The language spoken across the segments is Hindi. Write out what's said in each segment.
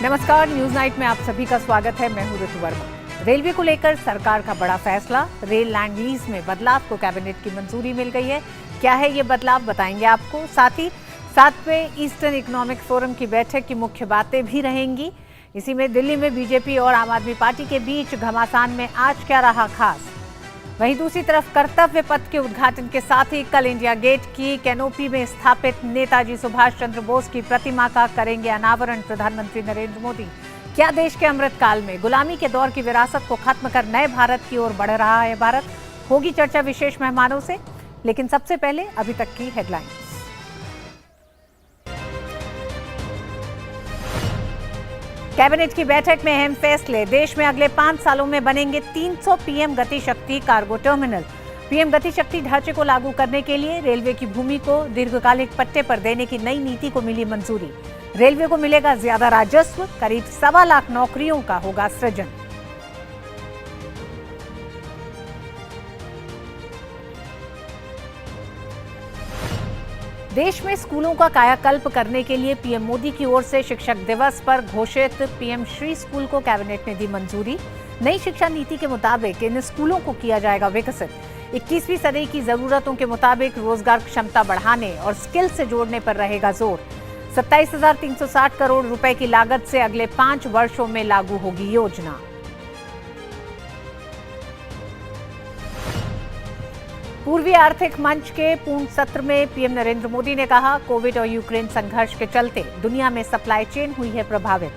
नमस्कार, न्यूज नाइट में आप सभी का स्वागत है। मैं हूं ऋतु वर्मा। रेलवे को लेकर सरकार का बड़ा फैसला, रेल लैंड लीज में बदलाव को कैबिनेट की मंजूरी मिल गई है। क्या है ये बदलाव, बताएंगे आपको। साथ ही 7वें ईस्टर्न इकोनॉमिक फोरम की बैठक की मुख्य बातें भी रहेंगी। इसी में दिल्ली में बीजेपी और आम आदमी पार्टी के बीच घमासान में आज क्या रहा खास। वहीं दूसरी तरफ कर्तव्य पथ के उद्घाटन के साथ ही कल इंडिया गेट की कैनोपी में स्थापित नेताजी सुभाष चंद्र बोस की प्रतिमा का करेंगे अनावरण प्रधानमंत्री नरेंद्र मोदी। क्या देश के अमृत काल में गुलामी के दौर की विरासत को खत्म कर नए भारत की ओर बढ़ रहा है भारत? होगी चर्चा विशेष मेहमानों से, लेकिन सबसे पहले अभी तक की हेडलाइंस। कैबिनेट की बैठक में अहम फैसले। देश में अगले 5 सालों में बनेंगे 300 पीएम गति शक्ति कार्गो टर्मिनल। पीएम गति शक्ति ढांचे को लागू करने के लिए रेलवे की भूमि को दीर्घकालिक पट्टे पर देने की नई नीति को मिली मंजूरी। रेलवे को मिलेगा ज्यादा राजस्व, करीब 1.25 लाख नौकरियों का होगा सृजन। देश में स्कूलों का कायाकल्प करने के लिए पीएम मोदी की ओर से शिक्षक दिवस पर घोषित पीएम श्री स्कूल को कैबिनेट ने दी मंजूरी। नई शिक्षा नीति के मुताबिक इन स्कूलों को किया जाएगा विकसित। 21वीं सदी की जरूरतों के मुताबिक रोजगार क्षमता बढ़ाने और स्किल से जोड़ने पर रहेगा जोर। 27,360 करोड़ रुपए की लागत से अगले 5 वर्षों में लागू होगी योजना। पूर्वी आर्थिक मंच के पूर्ण सत्र में पीएम नरेंद्र मोदी ने कहा, कोविड और यूक्रेन संघर्ष के चलते दुनिया में सप्लाई चेन हुई है प्रभावित।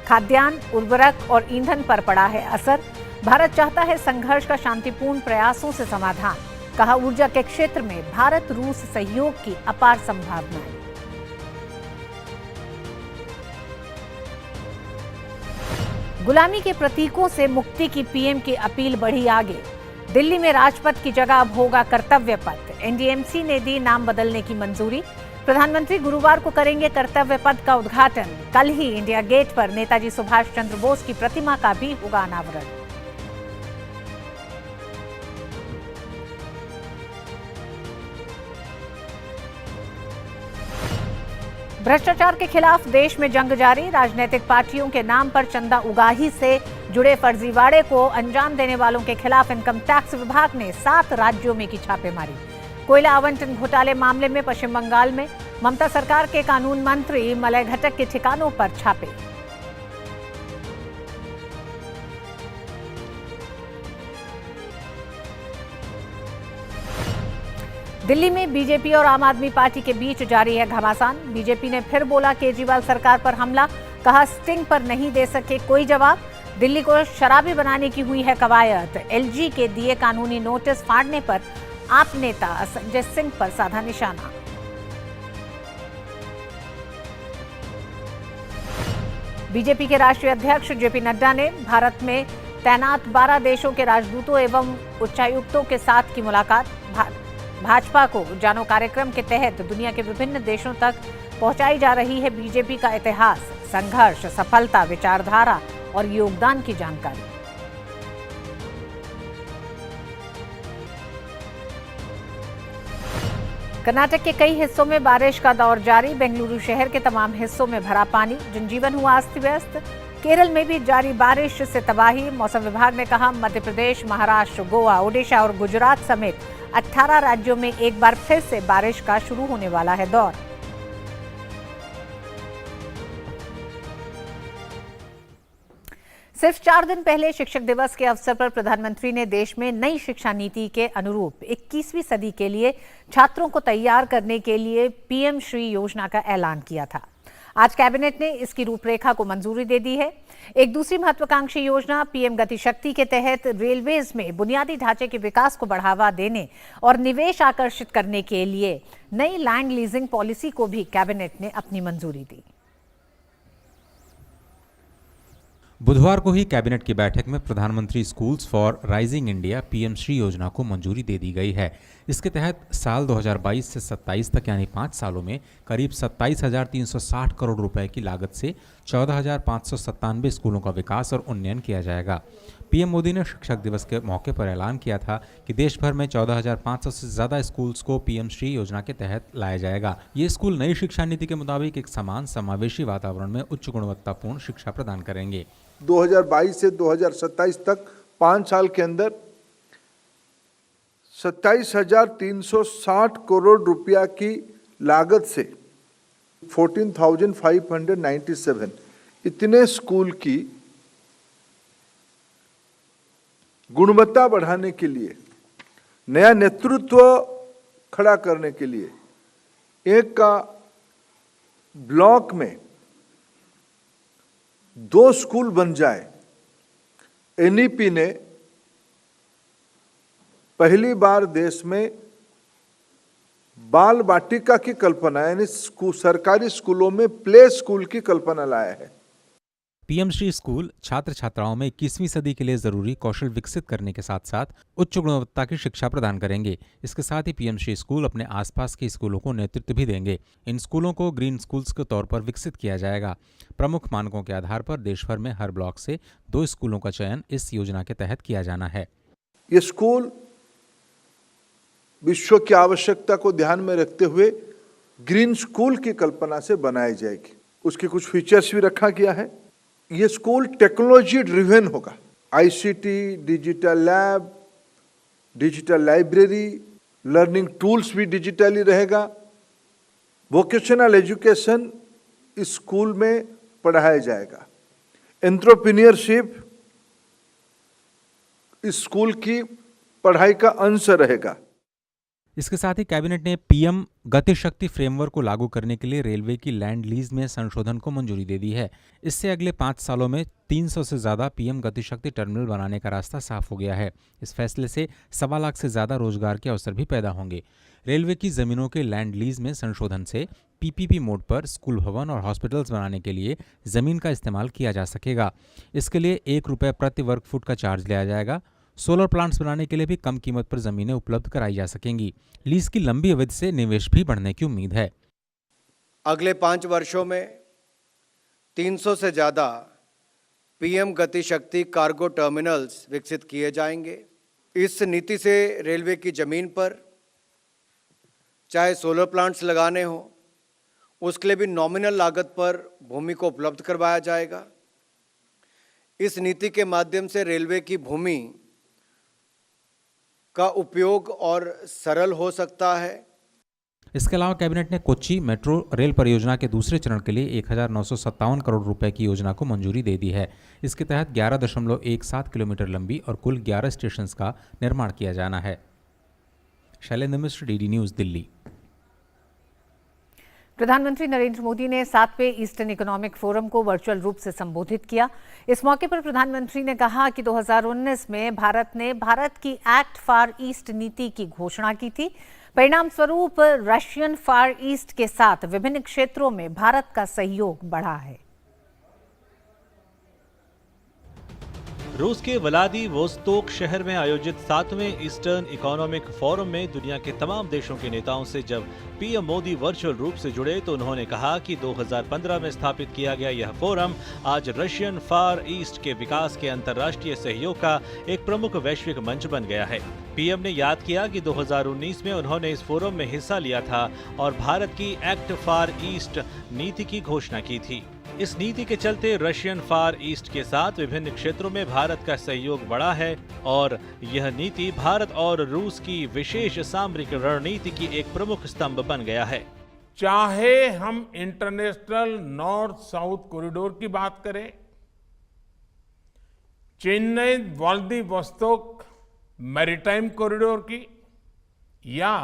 खाद्यान्न, उर्वरक और ईंधन पर पड़ा है असर। भारत चाहता है संघर्ष का शांतिपूर्ण प्रयासों से समाधान। कहा, ऊर्जा के क्षेत्र में भारत रूस सहयोग की अपार संभावनाएं। गुलामी के प्रतीकों से मुक्ति की पीएम की अपील बढ़ी आगे। दिल्ली में राजपथ की जगह अब होगा कर्तव्य पथ। एनडीएमसी ने दी नाम बदलने की मंजूरी। प्रधानमंत्री गुरुवार को करेंगे कर्तव्य पथ का उद्घाटन। कल ही इंडिया गेट पर नेताजी सुभाष चंद्र बोस की प्रतिमा का भी होगा अनावरण। भ्रष्टाचार के खिलाफ देश में जंग जारी। राजनीतिक पार्टियों के नाम पर चंदा उगाही से जुड़े फर्जीवाड़े को अंजाम देने वालों के खिलाफ इनकम टैक्स विभाग ने 7 राज्यों में की छापेमारी। कोयला आवंटन घोटाले मामले में पश्चिम बंगाल में ममता सरकार के कानून मंत्री मलय घटक के ठिकानों पर छापे। दिल्ली में बीजेपी और आम आदमी पार्टी के बीच जारी है घमासान। बीजेपी ने फिर बोला केजरीवाल सरकार पर हमला। कहा, स्टिंग पर नहीं दे सके कोई जवाब। दिल्ली को शराबी बनाने की हुई है कवायद। एलजी के दिए कानूनी नोटिस फाड़ने पर आप नेता संजय सिंह पर साधा निशाना। बीजेपी के राष्ट्रीय अध्यक्ष जेपी नड्डा ने भारत में तैनात 12 देशों के राजदूतों एवं उच्चायुक्तों के साथ की मुलाकात। भाजपा को जानो कार्यक्रम के तहत दुनिया के विभिन्न देशों तक पहुंचाई जा रही है बीजेपी का इतिहास, संघर्ष, सफलता, विचारधारा और योगदान की जानकारी। कर्नाटक के कई हिस्सों में बारिश का दौर जारी। बेंगलुरु शहर के तमाम हिस्सों में भरा पानी, जनजीवन हुआ अस्त व्यस्त। केरल में भी जारी बारिश से तबाही। मौसम विभाग ने कहा, मध्य प्रदेश, महाराष्ट्र, गोवा, ओडिशा और गुजरात समेत 18 राज्यों में एक बार फिर से बारिश का शुरू होने वाला है दौर। सिर्फ 4 दिन पहले शिक्षक दिवस के अवसर पर प्रधानमंत्री ने देश में नई शिक्षा नीति के अनुरूप 21वीं सदी के लिए छात्रों को तैयार करने के लिए पीएम श्री योजना का ऐलान किया था। आज कैबिनेट ने इसकी रूपरेखा को मंजूरी दे दी है। एक दूसरी महत्वाकांक्षी योजना पीएम गति शक्ति के तहत रेलवेज में बुनियादी ढांचे के विकास को बढ़ावा देने और निवेश आकर्षित करने के लिए नई लैंड लीजिंग पॉलिसी को भी कैबिनेट ने अपनी मंजूरी दी। बुधवार को ही कैबिनेट की बैठक में प्रधानमंत्री schools for rising India PM Shri योजना को मंजूरी दे दी गई है। इसके तहत साल 2022 से 27 तक यानी 5 सालों में करीब 27,360 करोड़ रुपए की लागत से 14,597 स्कूलों का विकास और उन्नयन किया जाएगा। पीएम मोदी ने शिक्षक दिवस के मौके पर ऐलान किया था कि देश भर में 14,500 से ज्यादा स्कूल्स को पीएम श्री योजना के तहत लाया जाएगा। ये स्कूल नई शिक्षा नीति के मुताबिक एक समान समावेशी वातावरण में उच्च गुणवत्तापूर्ण शिक्षा प्रदान करेंगे। 2022 से 2027 तक 5 साल के अंदर 27,360 करोड़ रुपया की लागत से 14,597 इतने स्कूल की गुणवत्ता बढ़ाने के लिए, नया नेतृत्व खड़ा करने के लिए एक का ब्लॉक में 2 स्कूल बन जाए। एनईपी ने पहली बार देश में बाल वाटिका की कल्पना यानी सरकारी स्कूलों में प्ले स्कूल की कल्पना लाया है। पीएम श्री स्कूल छात्र छात्राओं में 21वीं सदी के लिए जरूरी कौशल विकसित करने के साथ साथ उच्च गुणवत्ता की शिक्षा प्रदान करेंगे। इसके साथ ही पीएम श्री स्कूल अपने आसपास के स्कूलों को नेतृत्व भी देंगे। इन स्कूलों को ग्रीन स्कूल्स के तौर पर विकसित किया जाएगा। प्रमुख मानकों के आधार पर देश भर में हर ब्लॉक से 2 स्कूलों का चयन इस योजना के तहत किया जाना है। ये स्कूल विश्व की आवश्यकता को ध्यान में रखते हुए ग्रीन स्कूल की कल्पना से बनाई जाएगी। उसके कुछ फीचर्स भी रखा गया है। ये स्कूल टेक्नोलॉजी ड्रिवन होगा। ICT, digital lab, digital library, learning tools भी डिजिटली रहेगा। वोकेशनल एजुकेशन इस स्कूल में पढ़ाया जाएगा। एंटरप्रेन्योरशिप इस स्कूल की पढ़ाई का अंश रहेगा। इसके साथ ही कैबिनेट ने पीएम गति शक्ति फ्रेमवर्क को लागू करने के लिए रेलवे की लैंड लीज में संशोधन को मंजूरी दे दी है। इससे अगले 5 सालों में 300 से ज्यादा पीएम गति शक्ति टर्मिनल बनाने का रास्ता साफ हो गया है। इस फैसले से 1.25 लाख से ज्यादा रोजगार के अवसर भी पैदा होंगे। रेलवे की जमीनों के लैंड लीज में संशोधन से पीपीपी मोड पर स्कूल भवन और हॉस्पिटल्स बनाने के लिए जमीन का इस्तेमाल किया जा सकेगा। इसके लिए ₹1 प्रति वर्ग फुट का चार्ज लिया जाएगा। सोलर प्लांट्स बनाने के लिए भी कम कीमत पर जमीनें उपलब्ध कराई जा सकेंगी। लीज की लंबी अवधि से निवेश भी बढ़ने की उम्मीद है। अगले 5 वर्षों में 300 से ज़्यादा पीएम गति शक्ति कार्गो टर्मिनल्स विकसित किए जाएंगे। इस नीति से रेलवे की ज़मीन पर चाहे सोलर प्लांट्स लगाने हो, उसके लिए भी नॉमिनल लागत पर भूमि को उपलब्ध करवाया जाएगा। इस नीति के माध्यम से रेलवे की भूमि का उपयोग और सरल हो सकता है। इसके अलावा कैबिनेट ने कोच्चि मेट्रो रेल परियोजना के दूसरे चरण के लिए 1,957 करोड़ रुपए की योजना को मंजूरी दे दी है। इसके तहत 11.17 किलोमीटर लंबी और कुल 11 स्टेशन का निर्माण किया जाना है। शैलेंद्र मिश्र, डीडी न्यूज, दिल्ली। प्रधानमंत्री नरेंद्र मोदी ने 7वें ईस्टर्न इकोनॉमिक फोरम को वर्चुअल रूप से संबोधित किया। इस मौके पर प्रधानमंत्री ने कहा कि 2019 में भारत ने भारत की एक्ट फॉर ईस्ट नीति की घोषणा की थी। परिणाम स्वरूप रशियन फार ईस्ट के साथ विभिन्न क्षेत्रों में भारत का सहयोग बढ़ा है। रूस के व्लादिवोस्तोक शहर में आयोजित 7वें ईस्टर्न इकोनॉमिक फोरम में दुनिया के तमाम देशों के नेताओं से जब पीएम मोदी वर्चुअल रूप से जुड़े तो उन्होंने कहा कि 2015 में स्थापित किया गया यह फोरम आज रशियन फार ईस्ट के विकास के अंतर्राष्ट्रीय सहयोग का एक प्रमुख वैश्विक मंच बन गया है। पीएम ने याद किया कि 2019 में उन्होंने इस फोरम में हिस्सा लिया था और भारत की एक्ट फॉर ईस्ट नीति की घोषणा की थी। इस नीति के चलते रशियन फार ईस्ट के साथ विभिन्न क्षेत्रों में भारत का सहयोग बढ़ा है और यह नीति भारत और रूस की विशेष सामरिक रणनीति की एक प्रमुख स्तंभ बन गया है। चाहे हम इंटरनेशनल नॉर्थ साउथ कॉरिडोर की बात करें, चेन्नई व्लादिवोस्तोक मैरीटाइम कॉरिडोर की या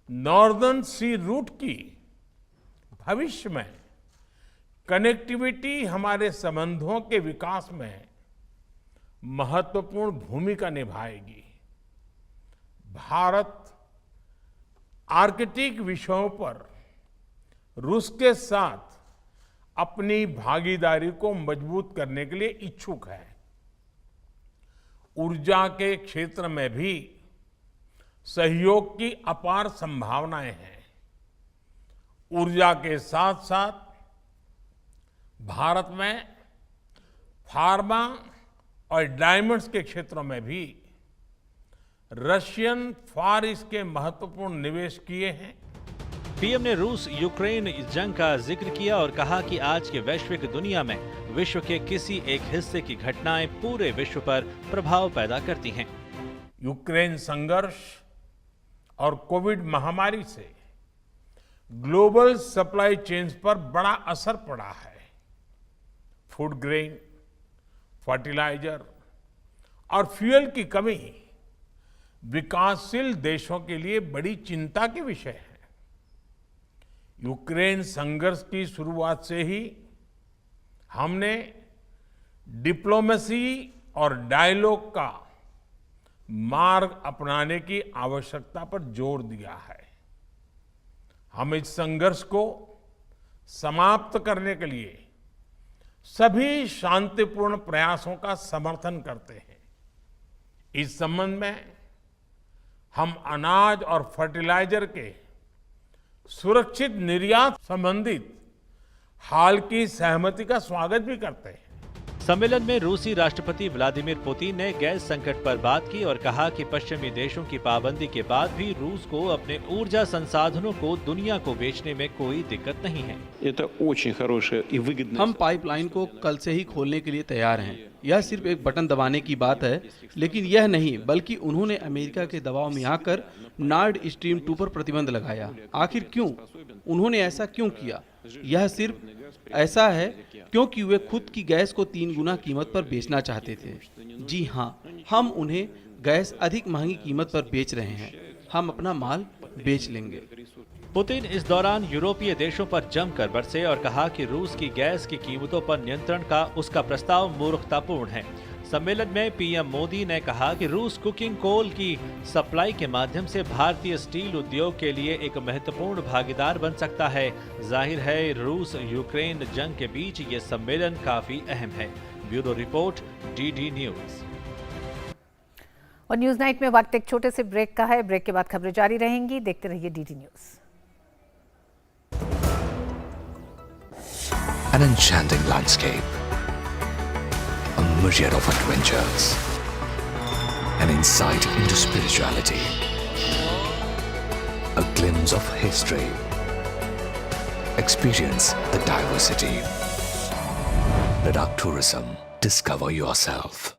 नॉर्दर्न सी रूट की, भविष्य में कनेक्टिविटी हमारे संबंधों के विकास में महत्वपूर्ण भूमिका निभाएगी। भारत आर्कटिक विषयों पर रूस के साथ अपनी भागीदारी को मजबूत करने के लिए इच्छुक है। ऊर्जा के क्षेत्र में भी सहयोग की अपार संभावनाएं हैं। ऊर्जा के साथ साथ भारत में फार्मा और डायमंड्स के क्षेत्रों में भी रशियन फार ईस्ट के महत्वपूर्ण निवेश किए हैं। पीएम ने रूस यूक्रेन जंग का जिक्र किया और कहा कि आज के वैश्विक दुनिया में विश्व के किसी एक हिस्से की घटनाएं पूरे विश्व पर प्रभाव पैदा करती हैं। यूक्रेन संघर्ष और कोविड महामारी से ग्लोबल सप्लाई चेन्स पर बड़ा असर पड़ा है। फूड ग्रेन, फर्टिलाइजर और फ्यूल की कमी विकासशील देशों के लिए बड़ी चिंता के विषय है। यूक्रेन संघर्ष की शुरुआत से ही हमने डिप्लोमेसी और डायलॉग का मार्ग अपनाने की आवश्यकता पर जोर दिया है। हम इस संघर्ष को समाप्त करने के लिए सभी शांतिपूर्ण प्रयासों का समर्थन करते हैं। इस संबंध में हम अनाज और फर्टिलाइजर के सुरक्षित निर्यात संबंधित हाल की सहमति का स्वागत भी करते हैं। सम्मेलन में रूसी राष्ट्रपति व्लादिमीर पुतिन ने गैस संकट पर बात की और कहा कि पश्चिमी देशों की पाबंदी के बाद भी रूस को अपने ऊर्जा संसाधनों को दुनिया को बेचने में कोई दिक्कत नहीं है। हम पाइपलाइन को कल से ही खोलने के लिए तैयार हैं। यह सिर्फ एक बटन दबाने की बात है, लेकिन यह नहीं बल्कि उन्होंने अमेरिका के दबाव में आकर नॉर्ड स्ट्रीम 2 पर प्रतिबंध लगाया। आखिर क्यों? उन्होंने ऐसा क्यों किया? यह सिर्फ ऐसा है क्योंकि वे खुद की गैस को 3 गुना कीमत पर बेचना चाहते थे। जी हाँ, हम उन्हें गैस अधिक महंगी कीमत पर बेच रहे हैं। हम अपना माल बेच लेंगे। पुतिन इस दौरान यूरोपीय देशों पर जमकर बरसे और कहा कि रूस की गैस की कीमतों पर नियंत्रण का उसका प्रस्ताव मूर्खतापूर्ण है। सम्मेलन में पीएम मोदी ने कहा कि रूस कुकिंग कोल की सप्लाई के माध्यम से भारतीय स्टील उद्योग के लिए एक महत्वपूर्ण भागीदार बन सकता है। जाहिर है रूस यूक्रेन जंग के बीच ये सम्मेलन काफी अहम है। Bureau report, DD news. और न्यूज नाइट में वक्त एक छोटे से ब्रेक का है। ब्रेक के बाद खबरें जारी रहेंगी। देखते रहिए DD news. An enchanting landscape, a myriad of adventures, an insight into spirituality, a glimpse of history. Experience the diversity. Ladakh Tourism. Discover yourself.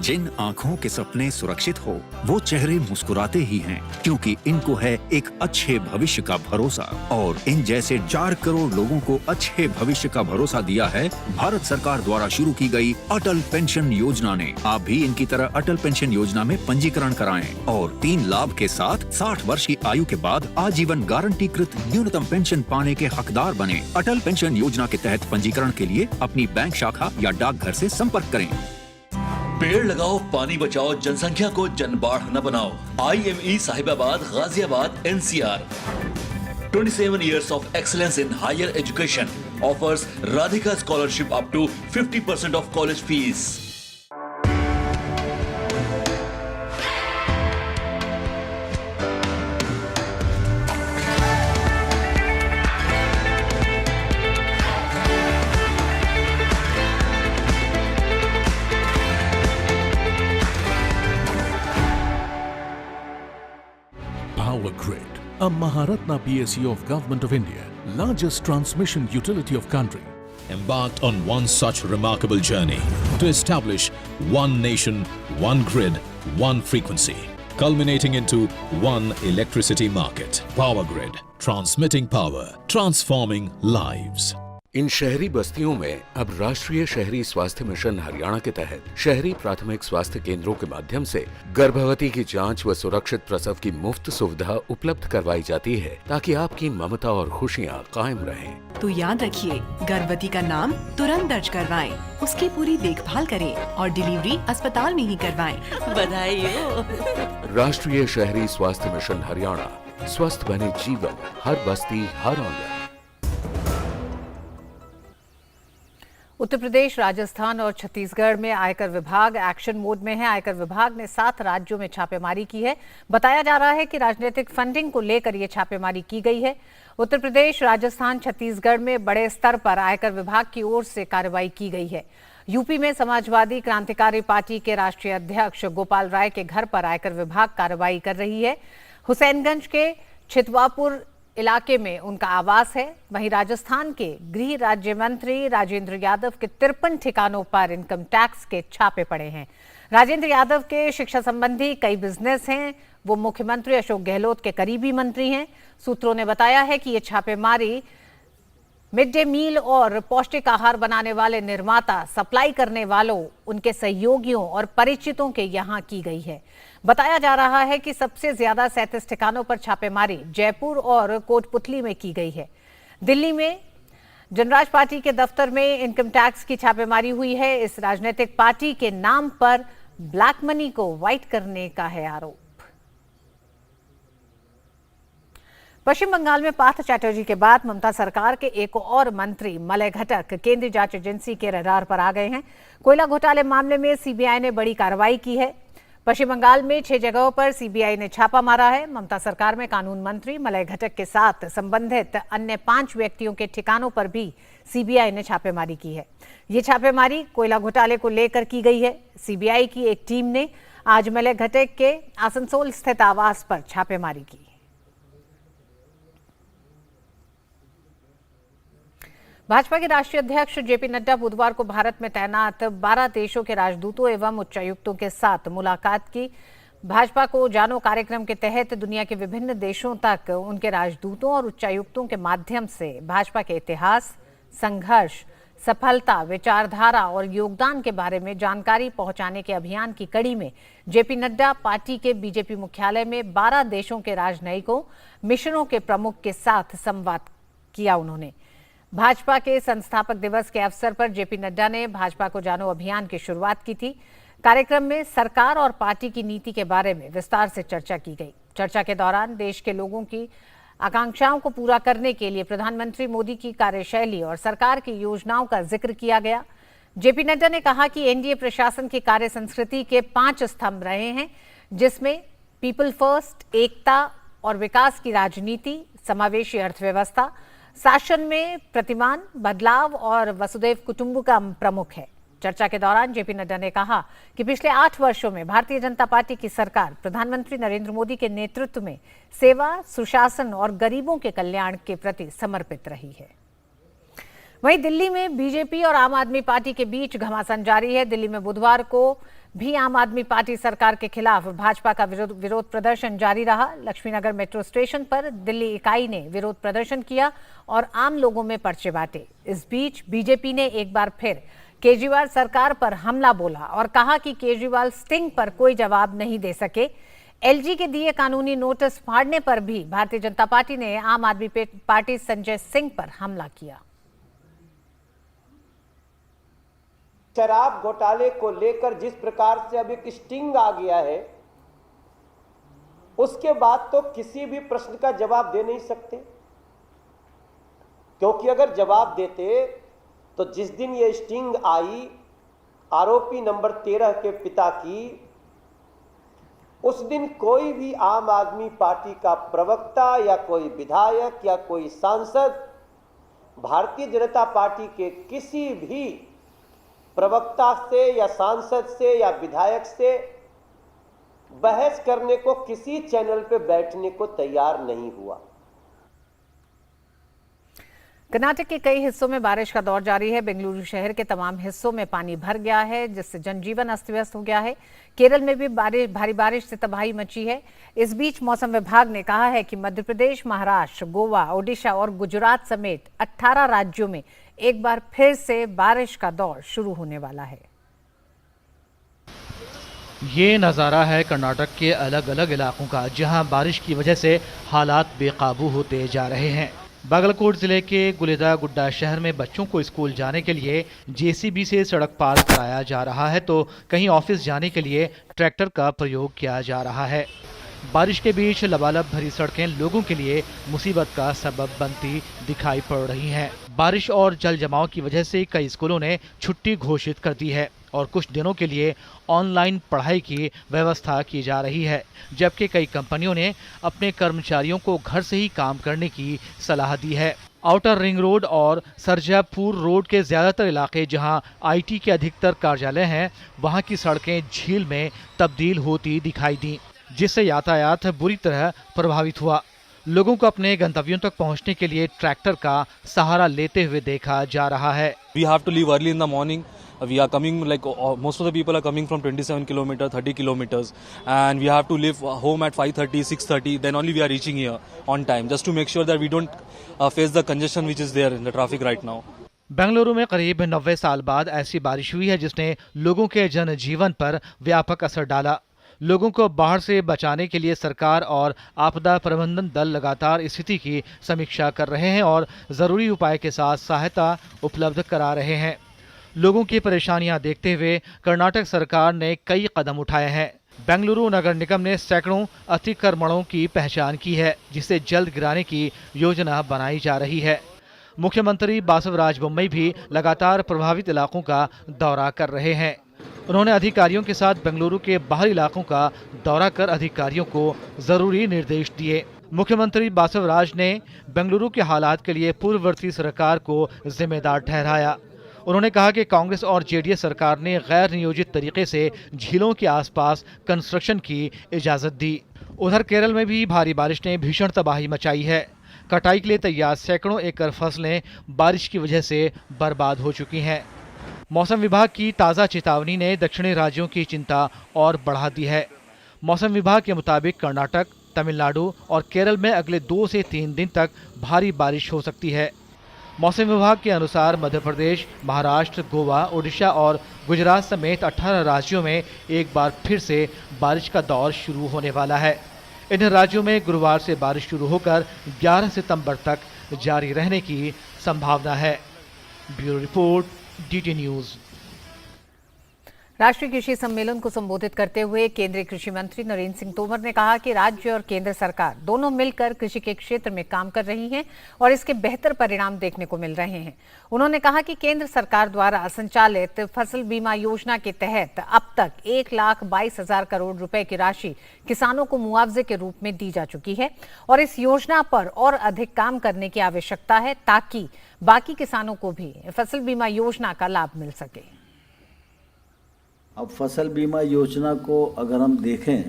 जिन आँखों के सपने सुरक्षित हो वो चेहरे मुस्कुराते ही हैं, क्योंकि इनको है एक अच्छे भविष्य का भरोसा। और इन जैसे 4 करोड़ लोगों को अच्छे भविष्य का भरोसा दिया है भारत सरकार द्वारा शुरू की गई अटल पेंशन योजना ने। आप भी इनकी तरह अटल पेंशन योजना में पंजीकरण कराएं और 3 लाभ के साथ 60 वर्ष की आयु के बाद आजीवन गारंटीकृत न्यूनतम पेंशन पाने के हकदार बने। अटल पेंशन योजना के तहत पंजीकरण के लिए अपनी बैंक शाखा या डाकघर से संपर्क करें। पेड़ लगाओ, पानी बचाओ, जनसंख्या को जनबाढ़ न बनाओ। IME Sahibabad, Ghaziabad, NCR। 27 years of excellence in higher education offers Radhika scholarship up to 50% of college fees. Power Grid, a Maharatna PSU of Government of India, largest transmission utility of country, embarked on one such remarkable journey to establish one nation, one grid, one frequency, culminating into one electricity market. Power Grid, transmitting power, transforming lives. इन शहरी बस्तियों में अब राष्ट्रीय शहरी स्वास्थ्य मिशन हरियाणा के तहत शहरी प्राथमिक स्वास्थ्य केंद्रों के माध्यम से गर्भवती की जांच व सुरक्षित प्रसव की मुफ्त सुविधा उपलब्ध करवाई जाती है, ताकि आपकी ममता और खुशियां कायम रहें। तो याद रखिए, गर्भवती का नाम तुरंत दर्ज करवाएं, उसकी पूरी देखभाल करें और डिलीवरी अस्पताल में ही करवाएं। बधाई हो। राष्ट्रीय शहरी स्वास्थ्य मिशन हरियाणा, स्वस्थ बने जीवन, हर बस्ती, हर आंगन। उत्तर प्रदेश, राजस्थान और छत्तीसगढ़ में आयकर विभाग एक्शन मोड में है। आयकर विभाग ने 7 राज्यों में छापेमारी की है। बताया जा रहा है कि राजनीतिक फंडिंग को लेकर यह छापेमारी की गई है। उत्तर प्रदेश, राजस्थान, छत्तीसगढ़ में बड़े स्तर पर आयकर विभाग की ओर से कार्रवाई की गई है। यूपी में समाजवादी क्रांतिकारी पार्टी के राष्ट्रीय अध्यक्ष गोपाल राय के घर पर आयकर विभाग कार्रवाई कर रही है। हुसैनगंज के छितवापुर इलाके में उनका आवास है। वहीं राजस्थान के गृह राज्य मंत्री राजेंद्र यादव के 53 ठिकानों पर इनकम टैक्स के छापे पड़े हैं। राजेंद्र यादव के शिक्षा संबंधी कई बिजनेस हैं। वो मुख्यमंत्री अशोक गहलोत के करीबी मंत्री हैं। सूत्रों ने बताया है कि ये छापेमारी मिड डे मील और पौष्टिक आहार बनाने वाले निर्माता, सप्लाई करने वालों, उनके सहयोगियों और परिचितों के यहां की गई है। बताया जा रहा है कि सबसे ज्यादा 37 ठिकानों पर छापेमारी जयपुर और कोटपुतली में की गई है। दिल्ली में जनराज पार्टी के दफ्तर में इनकम टैक्स की छापेमारी हुई है। इस राजनीतिक पार्टी के नाम पर ब्लैक मनी को व्हाइट करने का है आरोप। पश्चिम बंगाल में पार्थ चैटर्जी के बाद ममता सरकार के एक और मंत्री मलय घटक केंद्रीय जांच एजेंसी के रडार पर आ गए हैं। कोयला घोटाले मामले में सीबीआई ने बड़ी कार्रवाई की है। पश्चिम बंगाल में 6 जगहों पर सीबीआई ने छापा मारा है। ममता सरकार में कानून मंत्री मलय घटक के साथ संबंधित अन्य 5 व्यक्तियों के ठिकानों पर भी सीबीआई ने छापेमारी की है। ये छापेमारी कोयला घोटाले को लेकर की गई है। सीबीआई की एक टीम ने आज मलय घटक के आसनसोल स्थित आवास पर छापेमारी की। भाजपा के राष्ट्रीय अध्यक्ष जेपी नड्डा बुधवार को भारत में तैनात 12 देशों के राजदूतों एवं उच्चायुक्तों के साथ मुलाकात की। भाजपा को जानो कार्यक्रम के तहत दुनिया के विभिन्न देशों तक उनके राजदूतों और उच्चायुक्तों के माध्यम से भाजपा के इतिहास, संघर्ष, सफलता, विचारधारा और योगदान के बारे में जानकारी पहुंचाने के अभियान की कड़ी में जेपी नड्डा पार्टी के बीजेपी मुख्यालय में 12 देशों के राजनयिकों, मिशनों के प्रमुख के साथ संवाद किया। उन्होंने भाजपा के संस्थापक दिवस के अवसर पर जेपी नड्डा ने भाजपा को जानो अभियान की शुरुआत की थी। कार्यक्रम में सरकार और पार्टी की नीति के बारे में विस्तार से चर्चा की गई। चर्चा के दौरान देश के लोगों की आकांक्षाओं को पूरा करने के लिए प्रधानमंत्री मोदी की कार्यशैली और सरकार की योजनाओं का जिक्र किया गया। जेपी नड्डा ने कहा कि एनडीए प्रशासन की कार्य संस्कृति के 5 स्तंभ रहे हैं, जिसमें पीपल फर्स्ट, एकता और विकास की राजनीति, समावेशी अर्थव्यवस्था, शासन में प्रतिमान, बदलाव और वसुदैव कुटुंबकम प्रमुख है। चर्चा के दौरान जेपी नड्डा ने कहा कि पिछले 8 वर्षों में भारतीय जनता पार्टी की सरकार प्रधानमंत्री नरेंद्र मोदी के नेतृत्व में सेवा, सुशासन और गरीबों के कल्याण के प्रति समर्पित रही है। वहीं दिल्ली में बीजेपी और आम आदमी पार्टी के बीच घमासान जारी है। दिल्ली में बुधवार को भी आम आदमी पार्टी सरकार के खिलाफ भाजपा का विरोध प्रदर्शन जारी रहा। लक्ष्मीनगर मेट्रो स्टेशन पर दिल्ली इकाई ने विरोध प्रदर्शन किया और आम लोगों में पर्चे बांटे। इस बीच बीजेपी ने एक बार फिर केजरीवाल सरकार पर हमला बोला और कहा कि केजरीवाल स्टिंग पर कोई जवाब नहीं दे सके। एलजी के दिए कानूनी नोटिस फाड़ने पर भी भारतीय जनता पार्टी ने आम आदमी पार्टी संजय सिंह पर हमला किया। शराब घोटाले को लेकर जिस प्रकार से अब एक स्टिंग आ गया है, उसके बाद तो किसी भी प्रश्न का जवाब दे नहीं सकते, क्योंकि अगर जवाब देते तो जिस दिन ये स्टिंग आई आरोपी नंबर 13 के पिता की, उस दिन कोई भी आम आदमी पार्टी का प्रवक्ता या कोई विधायक या कोई सांसद भारतीय जनता पार्टी के किसी भी प्रवक्ता से या सांसद से या विधायक से बहस करने को किसी चैनल पे बैठने को तैयार नहीं हुआ। कर्नाटक के कई हिस्सों में बारिश का दौर जारी है। बेंगलुरु शहर के तमाम हिस्सों में पानी भर गया है, जिससे जनजीवन अस्त व्यस्त हो गया है। केरल में भी भारी बारिश से तबाही मची है। इस बीच मौसम विभाग ने कहा है कि मध्य प्रदेश, महाराष्ट्र, गोवा, ओडिशा और गुजरात समेत 18 राज्यों में एक बार फिर से बारिश का दौर शुरू होने वाला है। ये नज़ारा है कर्नाटक के अलग अलग इलाकों का, जहां बारिश की वजह से हालात बेकाबू होते जा रहे हैं। बागलकोट जिले के गुलेदा गुड्डा शहर में बच्चों को स्कूल जाने के लिए जेसीबी से सड़क पार कराया जा रहा है, तो कहीं ऑफिस जाने के लिए ट्रैक्टर का प्रयोग किया जा रहा है। बारिश के बीच लबालब भरी सड़कें लोगों के लिए मुसीबत का सबब बनती दिखाई पड़ रही हैं। बारिश और जल जमाव की वजह से कई स्कूलों ने छुट्टी घोषित कर दी है और कुछ दिनों के लिए ऑनलाइन पढ़ाई की व्यवस्था की जा रही है, जबकि कई कंपनियों ने अपने कर्मचारियों को घर से ही काम करने की सलाह दी है। आउटर रिंग रोड और सरजापुर रोड के ज्यादातर इलाके जहां आईटी के अधिकतर कार्यालय हैं, वहां की सड़कें झील में तब्दील होती दिखाई दी, जिससे यातायात बुरी तरह प्रभावित हुआ। लोगों को अपने गंतव्यों तक पहुंचने के लिए ट्रैक्टर का सहारा लेते हुए देखा जा रहा है। We have to leave early in the morning. We are coming like most of the people are coming from 27 kilometers, 30 kilometers, and we have to leave home at 5:30, 6:30. Then only we are reaching here on time, just to make sure that we don't face the congestion which is there in the traffic right now. Bengaluru में करीब 90 साल बाद ऐसी बारिश हुई है जिसने लोगों के जनजीवन पर व्यापक असर डाला। लोगों को बाढ़ से बचाने के लिए सरकार और आपदा प्रबंधन दल लगातार स्थिति की समीक्षा कर रहे हैं और जरूरी उपाय के साथ सहायता उपलब्ध करा रहे हैं। लोगों की परेशानियां देखते हुए कर्नाटक सरकार ने कई कदम उठाए हैं। बेंगलुरु नगर निगम ने सैकड़ों अतिक्रमणों की पहचान की है, जिसे जल्द गिराने की योजना बनाई जा रही है। मुख्यमंत्री बासवराज बोम्मई भी लगातार प्रभावित इलाकों का दौरा कर रहे हैं। उन्होंने अधिकारियों के साथ बेंगलुरु के बाहरी इलाकों का दौरा कर अधिकारियों को जरूरी निर्देश दिए। मुख्यमंत्री बासवराज ने बेंगलुरु के हालात के लिए पूर्ववर्ती सरकार को जिम्मेदार ठहराया। उन्होंने कहा कि कांग्रेस और जेडीएस सरकार ने गैर नियोजित तरीके से झीलों के आसपास कंस्ट्रक्शन की इजाजत दी। उधर केरल में भी भारी बारिश ने भीषण तबाही मचाई है। कटाई के लिए तैयार सैकड़ों एकड़ फसलें बारिश की वजह से बर्बाद हो चुकी हैं। मौसम विभाग की ताज़ा चेतावनी ने दक्षिणी राज्यों की चिंता और बढ़ा दी है। मौसम विभाग के मुताबिक कर्नाटक, तमिलनाडु और केरल में अगले 2 से 3 दिन तक भारी बारिश हो सकती है। मौसम विभाग के अनुसार मध्य प्रदेश, महाराष्ट्र, गोवा, ओडिशा और गुजरात समेत 18 राज्यों में एक बार फिर से बारिश का दौर शुरू होने वाला है। इन राज्यों में गुरुवार से बारिश शुरू होकर 11 सितंबर तक जारी रहने की संभावना है। Bureau report, DT news. राष्ट्रीय कृषि सम्मेलन को संबोधित करते हुए केंद्रीय कृषि मंत्री नरेंद्र सिंह तोमर ने कहा कि राज्य और केंद्र सरकार दोनों मिलकर कृषि के क्षेत्र में काम कर रही हैं और इसके बेहतर परिणाम देखने को मिल रहे हैं। उन्होंने कहा कि केंद्र सरकार द्वारा संचालित फसल बीमा योजना के तहत अब तक 1,22,000 करोड़ रुपए की राशि किसानों को मुआवजे के रूप में दी जा चुकी है और इस योजना पर और अधिक काम करने की आवश्यकता है ताकि बाकी किसानों को भी फसल बीमा योजना का लाभ मिल सके। अब फसल बीमा योजना को अगर हम देखें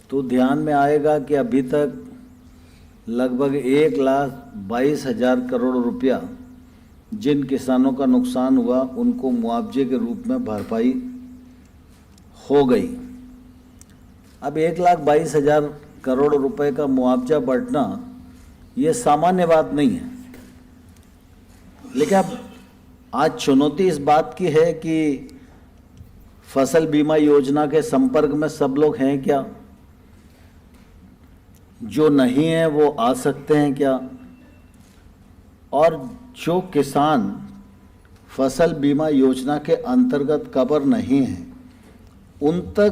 तो ध्यान में आएगा कि अभी तक लगभग 1,22,000 करोड़ रुपया जिन किसानों का नुकसान हुआ उनको मुआवजे के रूप में भरपाई हो गई। अब 1,22,000 करोड़ रुपए का मुआवजा बढ़ना ये सामान्य बात नहीं है, लेकिन अब आज चुनौती इस बात की है कि फसल बीमा योजना के संपर्क में सब लोग हैं क्या, जो नहीं हैं वो आ सकते हैं क्या, और जो किसान फसल बीमा योजना के अंतर्गत कवर नहीं हैं उन तक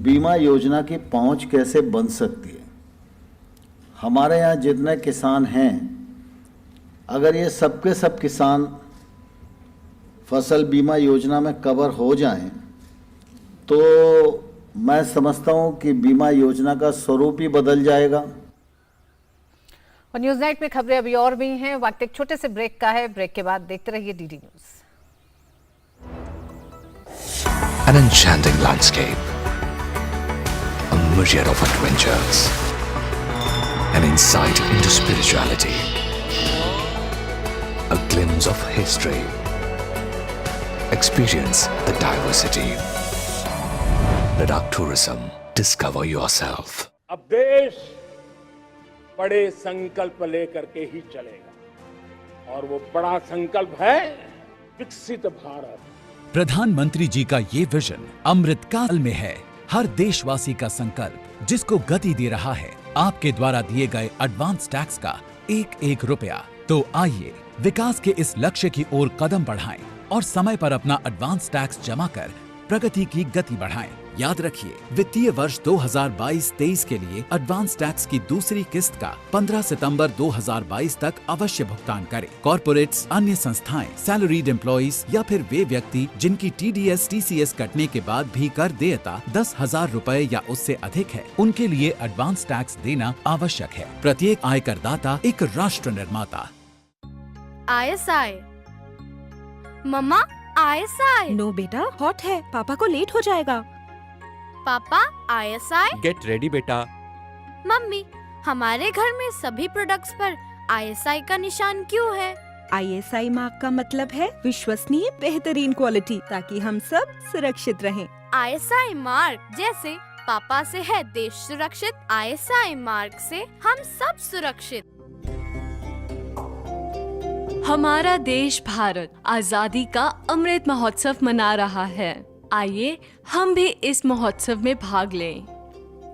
बीमा योजना की पहुंच कैसे बन सकती है। हमारे यहाँ जितने किसान हैं, अगर ये सबके सब किसान फसल बीमा योजना में कवर हो जाएं तो मैं समझता हूं कि बीमा योजना का स्वरूप ही बदल जाएगा। और न्यूज नाइट में खबरें अभी और भी हैं। वक्त एक छोटे से ब्रेक का है। ब्रेक के बाद देखते रहिए DD news. An enchanting landscape, a myriad of adventures, an insight into spirituality, a glimpse of history. Experience the diversity. Ladakh Tourism. Discover yourself. अब देश बड़े संकल्प लेकर के ही चलेगा और वो बड़ा संकल्प है विकसित भारत। प्रधानमंत्री जी का ये विजन अमृत काल में है। हर देशवासी का संकल्प जिसको गति दे रहा है आपके द्वारा दिए गए एडवांस टैक्स का एक रुपया। तो आइए विकास के इस लक्ष्य की ओर कदम बढ़ाएं और समय पर अपना एडवांस टैक्स जमा कर प्रगति की गति बढ़ाएं। याद रखिए, वित्तीय वर्ष 2022-23 के लिए एडवांस टैक्स की दूसरी किस्त का 15 सितंबर 2022 तक अवश्य भुगतान करें। कॉर्पोरेट्स, अन्य संस्थाएं, सैलरीड एम्प्लॉइज या फिर वे व्यक्ति जिनकी TDS TCS कटने के बाद भी कर देयता 10,000 रुपए या उससे अधिक है, उनके लिए एडवांस टैक्स देना आवश्यक है। प्रत्येक आयकर दाता एक राष्ट्र निर्माता। ISI। मम्मा ISI। नो बेटा, हॉट है, पापा को लेट हो जाएगा। पापा ISI। गेट रेडी बेटा। मम्मी, हमारे घर में सभी प्रोडक्ट्स पर ISI का निशान क्यों है? ISI मार्क का मतलब है विश्वसनीय, बेहतरीन क्वालिटी, ताकि हम सब सुरक्षित रहें। ISI मार्क जैसे पापा से है देश सुरक्षित, ISI मार्क से हम सब सुरक्षित। हमारा देश भारत आजादी का अमृत महोत्सव मना रहा है। आइए हम भी इस महोत्सव में भाग लें।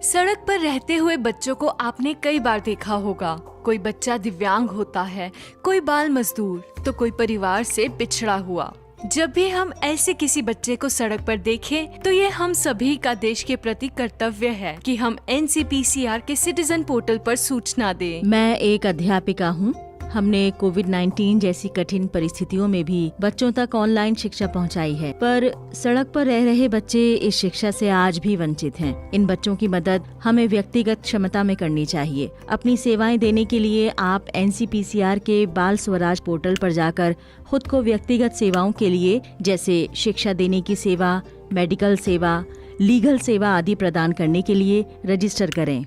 सड़क पर रहते हुए बच्चों को आपने कई बार देखा होगा। कोई बच्चा दिव्यांग होता है, कोई बाल मजदूर, तो कोई परिवार से पिछड़ा हुआ। जब भी हम ऐसे किसी बच्चे को सड़क पर देखें, तो ये हम सभी का देश के प्रति कर्तव्य है कि हम NCPCR के सिटीजन पोर्टल पर सूचना दें। मैं एक अध्यापिका हूँ। हमने कोविड-19 जैसी कठिन परिस्थितियों में भी बच्चों तक ऑनलाइन शिक्षा पहुंचाई है, पर सड़क पर रह रहे बच्चे इस शिक्षा से आज भी वंचित हैं। इन बच्चों की मदद हमें व्यक्तिगत क्षमता में करनी चाहिए। अपनी सेवाएं देने के लिए आप NCPCR के बाल स्वराज पोर्टल पर जाकर खुद को व्यक्तिगत सेवाओं के लिए, जैसे शिक्षा देने की सेवा, मेडिकल सेवा, लीगल सेवा आदि प्रदान करने के लिए रजिस्टर करें।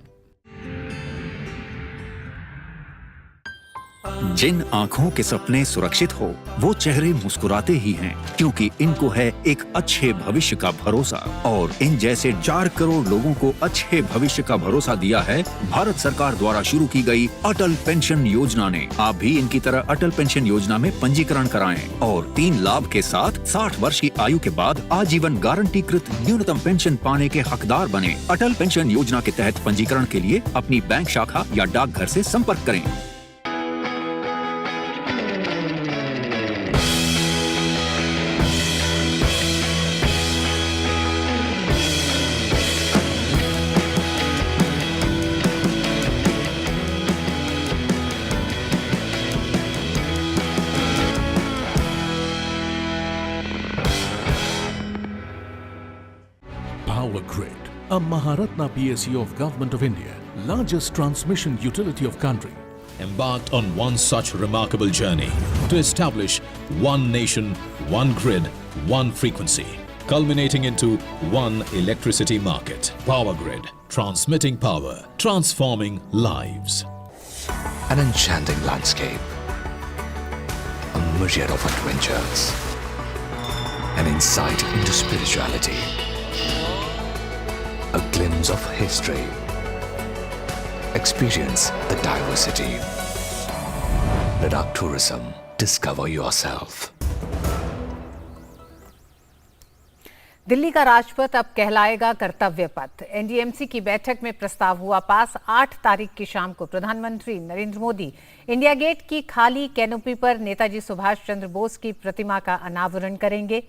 जिन आँखों के सपने सुरक्षित हो, वो चेहरे मुस्कुराते ही हैं, क्योंकि इनको है एक अच्छे भविष्य का भरोसा। और इन जैसे 4 करोड़ लोगों को अच्छे भविष्य का भरोसा दिया है भारत सरकार द्वारा शुरू की गई अटल पेंशन योजना ने। आप भी इनकी तरह अटल पेंशन योजना में पंजीकरण कराएं और 3 लाभ के साथ 60 वर्ष की आयु के बाद आजीवन गारंटीकृत न्यूनतम पेंशन पाने के हकदार बने। अटल पेंशन योजना के तहत पंजीकरण के लिए अपनी बैंक शाखा या डाकघर से संपर्क करें। Power Grid, a Maharatna PSU of Government of India, largest transmission utility of country. Embarked on one such remarkable journey to establish one nation, one grid, one frequency, culminating into one electricity market. Power Grid, transmitting power, transforming lives. An enchanting landscape, a myriad of adventures, an insight into spirituality, a glimpse of history. Experience the diversity. Ladakh Tourism. Discover yourself. Delhi का राजपथ अब कहलाएगा कर्तव्य पथ। NDMC की बैठक में प्रस्ताव हुआ पास। 8 तारीख की शाम को प्रधानमंत्री नरेंद्र मोदी इंडिया गेट की खाली कैनोपी पर नेताजी सुभाष चंद्र बोस की प्रतिमा का अनावरण करेंगे।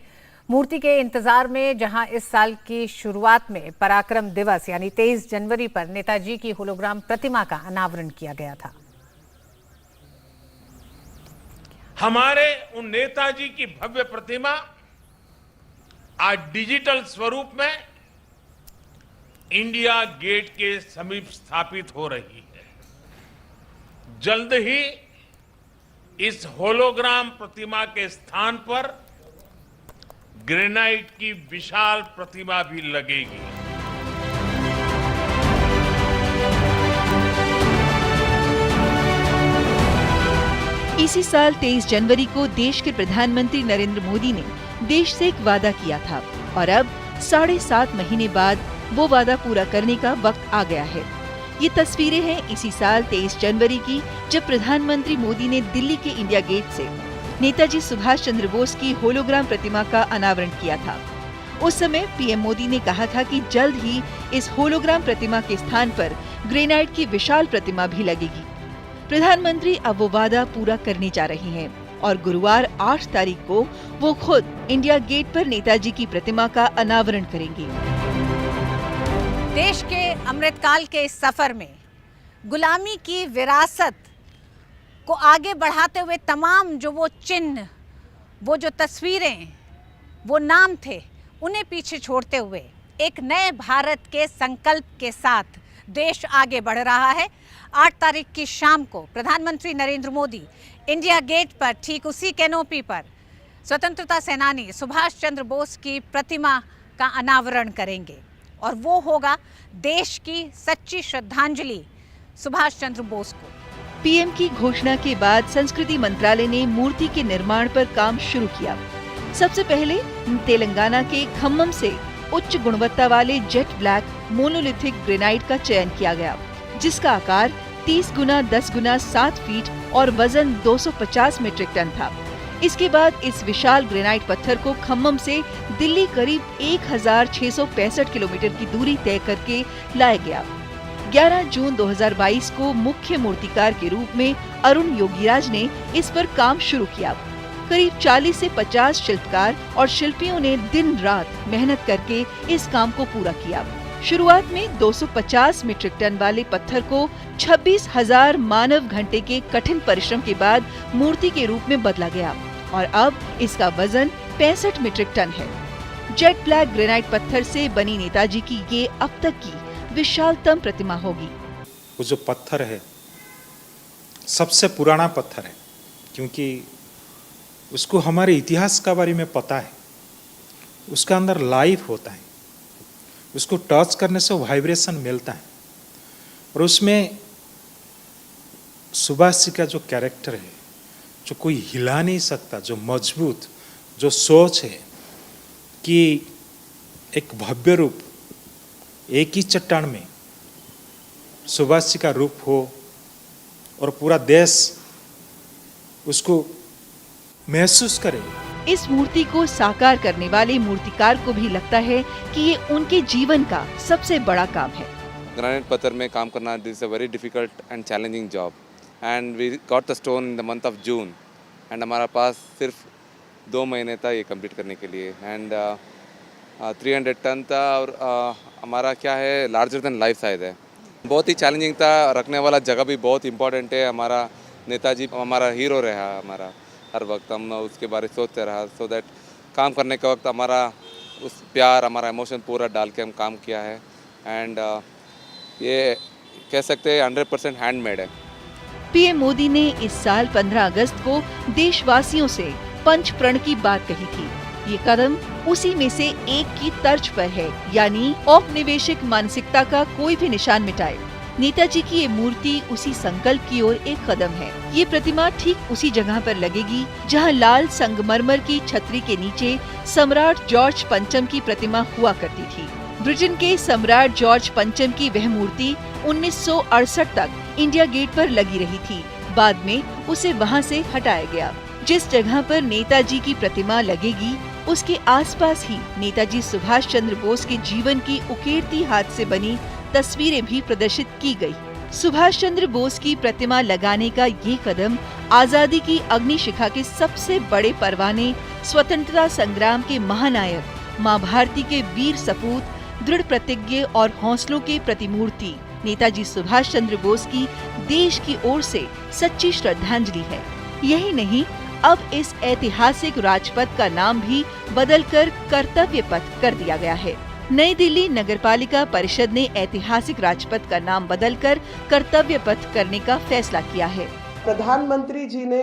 मूर्ति के इंतजार में, जहां इस साल की शुरुआत में पराक्रम दिवस यानी 23 जनवरी पर नेताजी की होलोग्राम प्रतिमा का अनावरण किया गया था। हमारे उन नेताजी की भव्य प्रतिमा आज डिजिटल स्वरूप में इंडिया गेट के समीप स्थापित हो रही है। जल्द ही इस होलोग्राम प्रतिमा के स्थान पर ग्रेनाइट की विशाल प्रतिमा भी लगेगी। इसी साल 23 जनवरी को देश के प्रधानमंत्री नरेंद्र मोदी ने देश से एक वादा किया था और अब 7.5 महीने बाद वो वादा पूरा करने का वक्त आ गया है। ये तस्वीरें हैं इसी साल 23 जनवरी की, जब प्रधानमंत्री मोदी ने दिल्ली के इंडिया गेट से नेताजी सुभाष चंद्र बोस की होलोग्राम प्रतिमा का अनावरण किया था। उस समय पीएम मोदी ने कहा था कि जल्द ही इस होलोग्राम प्रतिमा के स्थान पर ग्रेनाइट की विशाल प्रतिमा भी लगेगी। प्रधानमंत्री अब वो वादा पूरा करने जा रहे हैं और गुरुवार 8 तारीख को वो खुद इंडिया गेट पर नेताजी की प्रतिमा का अनावरण करेंगे। देश के अमृतकाल के इस सफर में गुलामी की विरासत को आगे बढ़ाते हुए तमाम जो वो चिन्ह, वो जो तस्वीरें, वो नाम थे, उन्हें पीछे छोड़ते हुए एक नए भारत के संकल्प के साथ देश आगे बढ़ रहा है। 8 तारीख की शाम को प्रधानमंत्री नरेंद्र मोदी इंडिया गेट पर ठीक उसी कैनोपी पर स्वतंत्रता सेनानी सुभाष चंद्र बोस की प्रतिमा का अनावरण करेंगे और वो होगा देश की सच्ची श्रद्धांजलि सुभाष चंद्र बोस को। पीएम की घोषणा के बाद संस्कृति मंत्रालय ने मूर्ति के निर्माण पर काम शुरू किया। सबसे पहले तेलंगाना के खम्मम से उच्च गुणवत्ता वाले जेट ब्लैक मोनोलिथिक ग्रेनाइट का चयन किया गया, जिसका आकार 30 गुना 10 गुना 7 फीट और वजन 250 मीट्रिक टन था। इसके बाद इस विशाल ग्रेनाइट पत्थर को खम्मम से दिल्ली करीब 1665 किलोमीटर की दूरी तय करके लाया गया। 11 जून 2022 को मुख्य मूर्तिकार के रूप में अरुण योगीराज ने इस पर काम शुरू किया। करीब 40 से 50 शिल्पकार और शिल्पियों ने दिन रात मेहनत करके इस काम को पूरा किया। शुरुआत में 250 मीट्रिक टन वाले पत्थर को 26,000 मानव घंटे के कठिन परिश्रम के बाद मूर्ति के रूप में बदला गया और अब इसका वजन 65 मीट्रिक टन है। जेट ब्लैक ग्रेनाइट पत्थर से बनी नेताजी की ये अब तक की विशालतम प्रतिमा होगी। वो जो पत्थर है सबसे पुराना पत्थर है, क्योंकि उसको हमारे इतिहास का बारे में पता है, उसका अंदर लाइफ होता है, उसको टच करने से वाइब्रेशन मिलता है और उसमें सुभाष जी का जो कैरेक्टर है, जो कोई हिला नहीं सकता, जो मजबूत, जो सोच है कि एक भव्य रूप एक ही चट्टान में सुभाष जी का रूप हो और पूरा देश उसको महसूस करे। इस मूर्ति को साकार करने वाले मूर्तिकार को भी लगता है कि ये उनके जीवन का सबसे बड़ा काम है। ग्रेनाइट पत्थर में काम करना this a very difficult and challenging job and we got the stone in the month of June and हमारा पास सिर्फ 2 महीने था ये कंप्लीट करने के लिए एंड 300 टन था और हमारा क्या है लार्जर देन लाइफ साइज है। बहुत ही चैलेंजिंग था, रखने वाला जगह भी बहुत इम्पोर्टेंट है। हमारा नेताजी हमारा हीरो रहा, हमारा हर वक्त हम उसके बारे में सोचते रहा, सो दैट काम करने के वक्त हमारा उस प्यार, हमारा इमोशन पूरा डाल के हम काम किया है एंड ये कह सकते हैं 100% हैंडमेड है। पीएम मोदी ने इस साल 15 अगस्त को देशवासियों से पंच प्रण की बात कही थी। ये कदम उसी में से एक की तर्ज पर है, यानी औपनिवेशिक मानसिकता का कोई भी निशान मिटाए। नेताजी की ये मूर्ति उसी संकल्प की ओर एक कदम है। ये प्रतिमा ठीक उसी जगह पर लगेगी जहां लाल संगमरमर की छतरी के नीचे सम्राट जॉर्ज पंचम की प्रतिमा हुआ करती थी। ब्रिटेन के सम्राट जॉर्ज पंचम की वह मूर्ति 1968 तक इंडिया गेट पर लगी रही थी। बाद में उसे वहां से हटाया गया। जिस जगह पर नेताजी की प्रतिमा लगेगी उसके आसपास ही नेताजी सुभाष चंद्र बोस के जीवन की उकेरती हाथ से बनी तस्वीरें भी प्रदर्शित की गई। सुभाष चंद्र बोस की प्रतिमा लगाने का ये कदम आजादी की अग्निशिखा के सबसे बड़े परवाने, स्वतंत्रता संग्राम के महानायक, मां भारती के वीर सपूत, दृढ़ प्रतिज्ञ और हौसलों के प्रतिमूर्ति नेताजी सुभाष चंद्र बोस की देश की ओर से सच्ची श्रद्धांजलि है। यही नहीं, अब इस ऐतिहासिक राजपथ का नाम भी बदलकर कर्तव्य पथ कर दिया गया है। नई दिल्ली नगरपालिका परिषद ने ऐतिहासिक राजपथ का नाम बदलकर कर्तव्य पथ करने का फैसला किया है। प्रधानमंत्री जी ने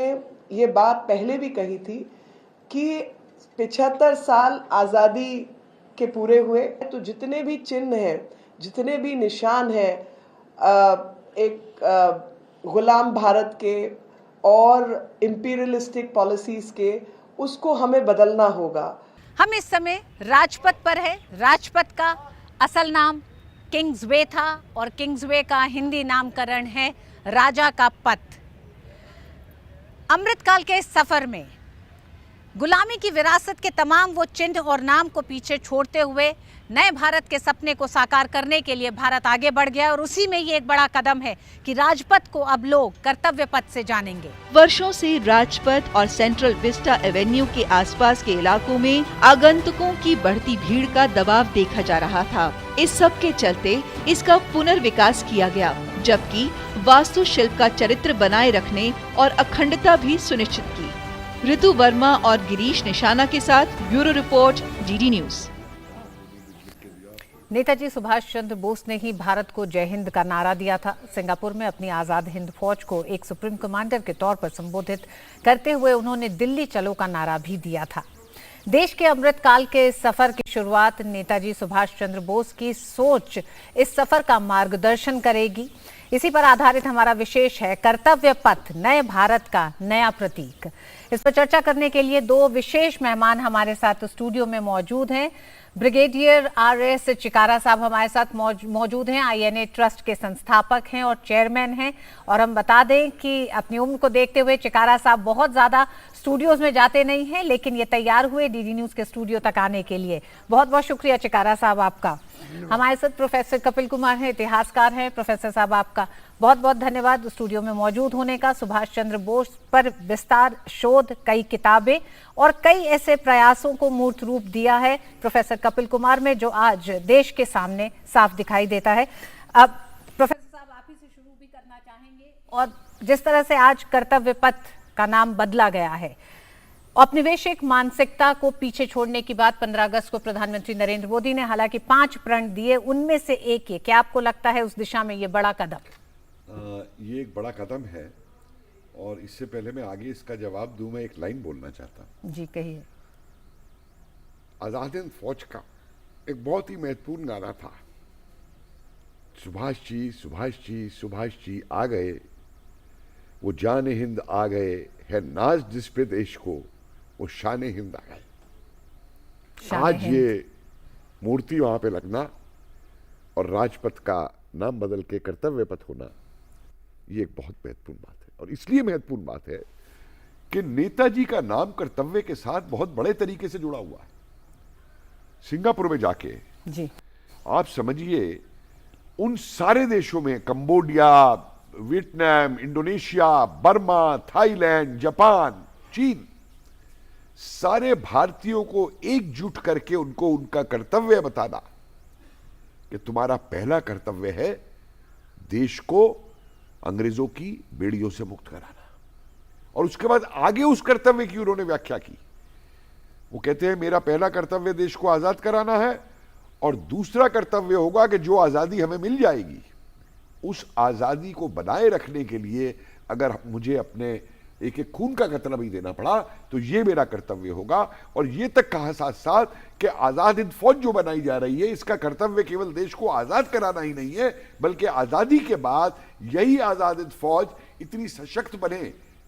ये बात पहले भी कही थी कि 75 साल आज़ादी के पूरे हुए, तो जितने भी चिन्ह हैं, जितने भी निशान हैं एक गुलाम भारत के और इम्पीरियलिस्टिक पॉलिसीज के, उसको हमें बदलना होगा। हम इस समय राजपथ पर है। राजपथ का असल नाम किंग्सवे था और किंग्सवे का हिंदी नामकरण है राजा का पथ। अमृतकाल के इस सफर में गुलामी की विरासत के तमाम वो चिन्ह और नाम को पीछे छोड़ते हुए नए भारत के सपने को साकार करने के लिए भारत आगे बढ़ गया और उसी में ये एक बड़ा कदम है कि राजपथ को अब लोग कर्तव्य पथ से जानेंगे। वर्षों से राजपथ और सेंट्रल विस्टा एवेन्यू के आसपास के इलाकों में आगंतुकों की बढ़ती भीड़ का दबाव देखा जा रहा था। इस सब के चलते इसका पुनर्विकास किया गया, जबकि वास्तुशिल्प का चरित्र बनाए रखने और अखंडता भी सुनिश्चित की। ऋतु वर्मा और गिरीश निशाना के साथ bureau report, DD news. Netaji Subhash Chandra Bose ने ही भारत को जय हिंद का नारा दिया था। सिंगापुर में अपनी आजाद हिंद फौज को एक सुप्रीम कमांडर के तौर पर संबोधित करते हुए उन्होंने दिल्ली चलो का नारा भी दिया था। देश के अमृत काल के सफर की शुरुआत नेताजी सुभाष चंद्र बोस की सोच इस सफर का मार्गदर्शन करेगी। इसी पर आधारित हमारा विशेष है कर्तव्य पथ, नए भारत का नया प्रतीक। इस पर चर्चा करने के लिए दो विशेष मेहमान हमारे साथ स्टूडियो में मौजूद हैं। Brigadier RS. चिकारा साहब हमारे साथ मौजूद हैं, INA ट्रस्ट के संस्थापक हैं और चेयरमैन हैं। और हम बता दें कि अपनी उम्र को देखते हुए चिकारा साहब बहुत ज़्यादा स्टूडियोज में जाते नहीं हैं, लेकिन ये तैयार हुए डीडी न्यूज़ के स्टूडियो तक आने के लिए। बहुत बहुत शुक्रिया चिकारा साहब आपका। हमारे साथ प्रोफेसर कपिल कुमार हैं, इतिहासकार हैं। प्रोफेसर साहब आपका बहुत बहुत धन्यवाद स्टूडियो में मौजूद होने का। सुभाष चंद्र बोस पर विस्तार शोध, कई किताबें और कई ऐसे प्रयासों को मूर्त रूप दिया है प्रोफेसर कपिल कुमार में, जो आज देश के सामने साफ दिखाई देता है। अब प्रोफेसर साहब आप ही से शुरू भी करना चाहेंगे, और जिस तरह से आज कर्तव्य पथ का नाम बदला गया है, औपनिवेशिक मानसिकता को पीछे छोड़ने की बात 15 अगस्त को प्रधानमंत्री नरेंद्र मोदी ने हालांकि 5 प्रण दिए, उनमें से एक ये, क्या आपको लगता है उस दिशा में ये बड़ा कदम? ये एक बड़ा कदम है, और इससे पहले मैं आगे इसका जवाब दूं, मैं एक लाइन बोलना चाहता हूं। जी कहिए। आजाद हिंद फौज का एक बहुत ही महत्वपूर्ण गाना था, सुभाष जी सुभाष जी सुभाष जी आ गए, वो जान हिंद आ गए, है नाज जिस पे देश को, वो शान हिंद आ गए। आज ये मूर्ति वहां पे लगना और राजपथ का नाम बदल के कर्तव्य पथ होना, ये एक बहुत महत्वपूर्ण बात है। और इसलिए महत्वपूर्ण बात है कि नेताजी का नाम कर्तव्य के साथ बहुत बड़े तरीके से जुड़ा हुआ है। सिंगापुर में जाके जी आप समझिए, उन सारे देशों में, Cambodia, Vietnam, Indonesia, Burma, Thailand, Japan, चीन, सारे भारतीयों को एकजुट करके उनको उनका कर्तव्य बताना कि तुम्हारा पहला कर्तव्य है देश को अंग्रेजों की बेड़ियों से मुक्त कराना। और उसके बाद आगे उस कर्तव्य की उन्होंने व्याख्या की। वो कहते हैं मेरा पहला कर्तव्य देश को आजाद कराना है, और दूसरा कर्तव्य होगा कि जो आजादी हमें मिल जाएगी, उस आजादी को बनाए रखने के लिए अगर मुझे अपने एक एक खून का कतरा भी देना पड़ा, तो ये मेरा कर्तव्य होगा। और ये तक कहा साथ साथ कि आजाद हिंद फौज जो बनाई जा रही है, इसका कर्तव्य केवल देश को आजाद कराना ही नहीं है, बल्कि आजादी के बाद यही आजाद हिंद फौज इतनी सशक्त बने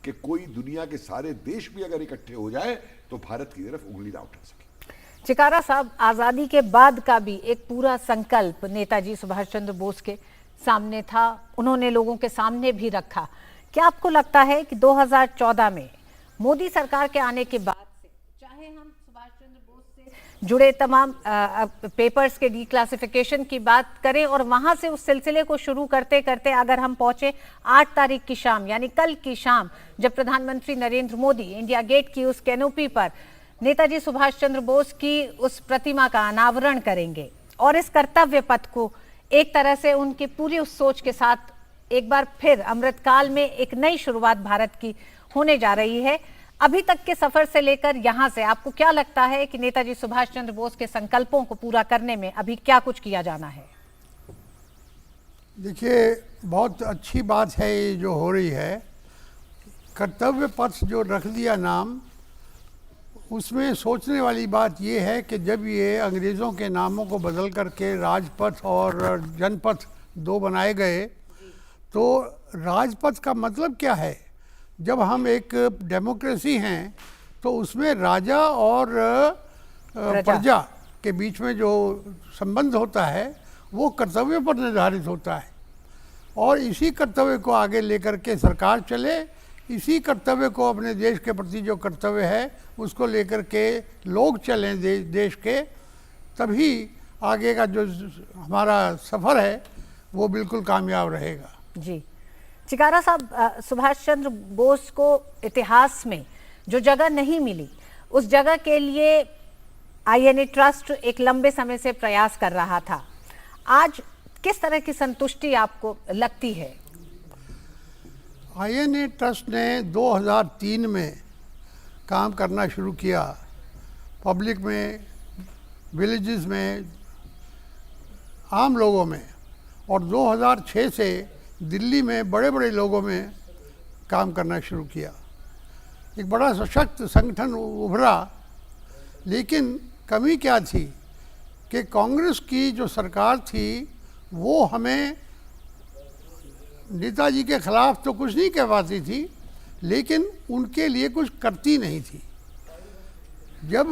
कि कोई दुनिया के सारे देश भी अगर इकट्ठे हो जाए तो भारत की तरफ उंगली ना उठा सके। चिकारा साहब, आजादी के बाद का भी एक पूरा संकल्प नेताजी सुभाष चंद्र बोस के सामने था, उन्होंने लोगों के सामने भी रखा। क्या आपको लगता है कि 2014 में मोदी सरकार के आने के बाद से, चाहे हम सुभाष चंद्र बोस से जुड़े तमाम पेपर्स के डीक्लासिफिकेशन की बात करें, और वहां से उस सिलसिले को शुरू करते करते अगर हम पहुंचे 8 तारीख की शाम, यानी कल की शाम, जब प्रधानमंत्री नरेंद्र मोदी इंडिया गेट की उस कैनोपी पर नेताजी सुभाष चंद्र बोस की उस प्रतिमा का अनावरण करेंगे, और इस कर्तव्य पथ को एक तरह से उनकी पूरी उस सोच के साथ एक बार फिर अमृतकाल में एक नई शुरुआत भारत की होने जा रही है। अभी तक के सफर से लेकर यहां से आपको क्या लगता है कि नेताजी सुभाष चंद्र बोस के संकल्पों को पूरा करने में अभी क्या कुछ किया जाना है? देखिए, बहुत अच्छी बात है ये जो हो रही है। कर्तव्य पथ जो रख दिया नाम, उसमें सोचने वाली बात ये है कि जब ये अंग्रेज़ों के नामों को बदल करके राजपथ और जनपथ 2 बनाए गए, तो राजपथ का मतलब क्या है? जब हम एक डेमोक्रेसी हैं तो उसमें राजा और प्रजा के बीच में जो संबंध होता है वो कर्तव्य पर निर्धारित होता है, और इसी कर्तव्य को आगे लेकर के सरकार चले, इसी कर्तव्य को अपने देश के प्रति जो कर्तव्य है उसको लेकर के लोग चलें देश के, तभी आगे का जो हमारा सफ़र है वो बिल्कुल कामयाब रहेगा। जी चिकारा साहब, सुभाष चंद्र बोस को इतिहास में जो जगह नहीं मिली, उस जगह के लिए INA ट्रस्ट एक लंबे समय से प्रयास कर रहा था। आज किस तरह की संतुष्टि आपको लगती है? INA ट्रस्ट ने 2003 में काम करना शुरू किया, पब्लिक में, विलेजेस में, आम लोगों में, और 2006 से दिल्ली में बड़े बड़े लोगों में काम करना शुरू किया। एक बड़ा सशक्त संगठन उभरा, लेकिन कमी क्या थी कि कांग्रेस की जो सरकार थी वो हमें नेताजी के खिलाफ तो कुछ नहीं कह पाती थी, लेकिन उनके लिए कुछ करती नहीं थी। जब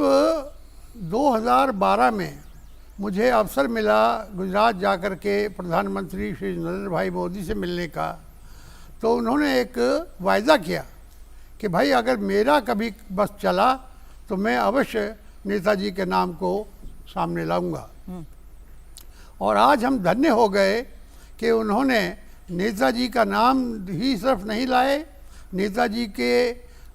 2012 में मुझे अवसर मिला गुजरात जाकर के प्रधानमंत्री श्री नरेंद्र भाई मोदी से मिलने का, तो उन्होंने एक वायदा किया कि भाई अगर मेरा कभी बस चला तो मैं अवश्य नेताजी के नाम को सामने लाऊंगा। और आज हम धन्य हो गए कि उन्होंने नेताजी का नाम ही सिर्फ नहीं लाए, नेताजी के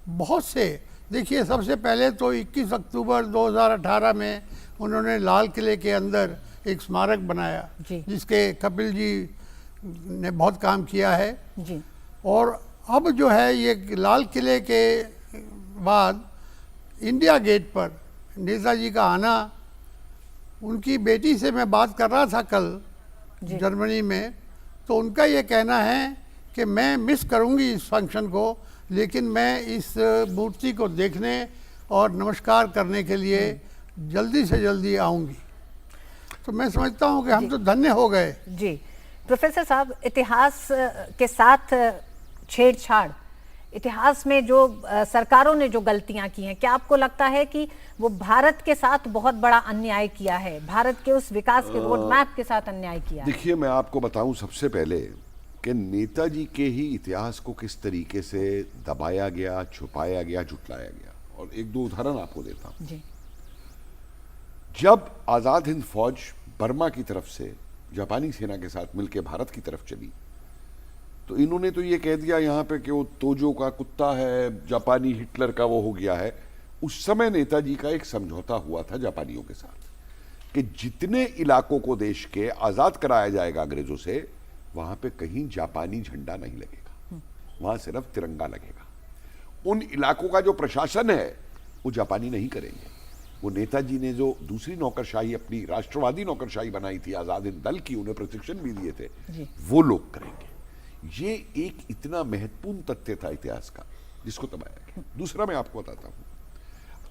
बहुत से, देखिए सबसे पहले तो 21 अक्टूबर 2018 में उन्होंने लाल किले के अंदर एक स्मारक बनाया जिसके कपिल जी ने बहुत काम किया है जी। और अब जो है ये लाल किले के बाद इंडिया गेट पर नेताजी का आना, उनकी बेटी से मैं बात कर रहा था कल जर्मनी में, तो उनका ये कहना है कि मैं मिस करूंगी इस फंक्शन को, लेकिन मैं इस मूर्ति को देखने और नमस्कार करने के लिए जल्दी से जल्दी आऊंगी। तो मैं समझता हूं कि हम तो धन्य हो गए। जी प्रोफेसर साहब, इतिहास के साथ छेड़छाड़, इतिहास में जो सरकारों ने जो गलतियां की हैं, क्या आपको लगता है कि वो भारत के साथ बहुत बड़ा अन्याय किया है, भारत के उस विकास के रोड मैप के साथ अन्याय किया है? देखिए, मैं आपको बताऊं सबसे पहले कि नेताजी के ही इतिहास को किस तरीके से दबाया गया, छुपाया गया, झुटलाया गया। और एक दो उदाहरण आपको देता हूं जी। जब आजाद हिंद फौज बर्मा की तरफ से जापानी सेना के साथ मिलकर भारत की तरफ चली, तो इन्होंने तो ये कह दिया यहाँ पे कि वो तोजो का कुत्ता है, जापानी हिटलर का वो हो गया है। उस समय नेताजी का एक समझौता हुआ था जापानियों के साथ कि जितने इलाकों को देश के आजाद कराया जाएगा अंग्रेजों से, वहां पे कहीं जापानी झंडा नहीं लगेगा, वहां सिर्फ तिरंगा लगेगा। उन इलाकों का जो प्रशासन है वो जापानी नहीं करेंगे। वो नेताजी ने जो दूसरी नौकरशाही, अपनी राष्ट्रवादी नौकरशाही बनाई थी आजाद हिंद दल की, उन्हें प्रशिक्षण भी दिए थे, वो लोग करेंगे। ये एक इतना महत्वपूर्ण तथ्य था इतिहास का जिसको दबाया गया। दूसरा मैं आपको बताता हूं,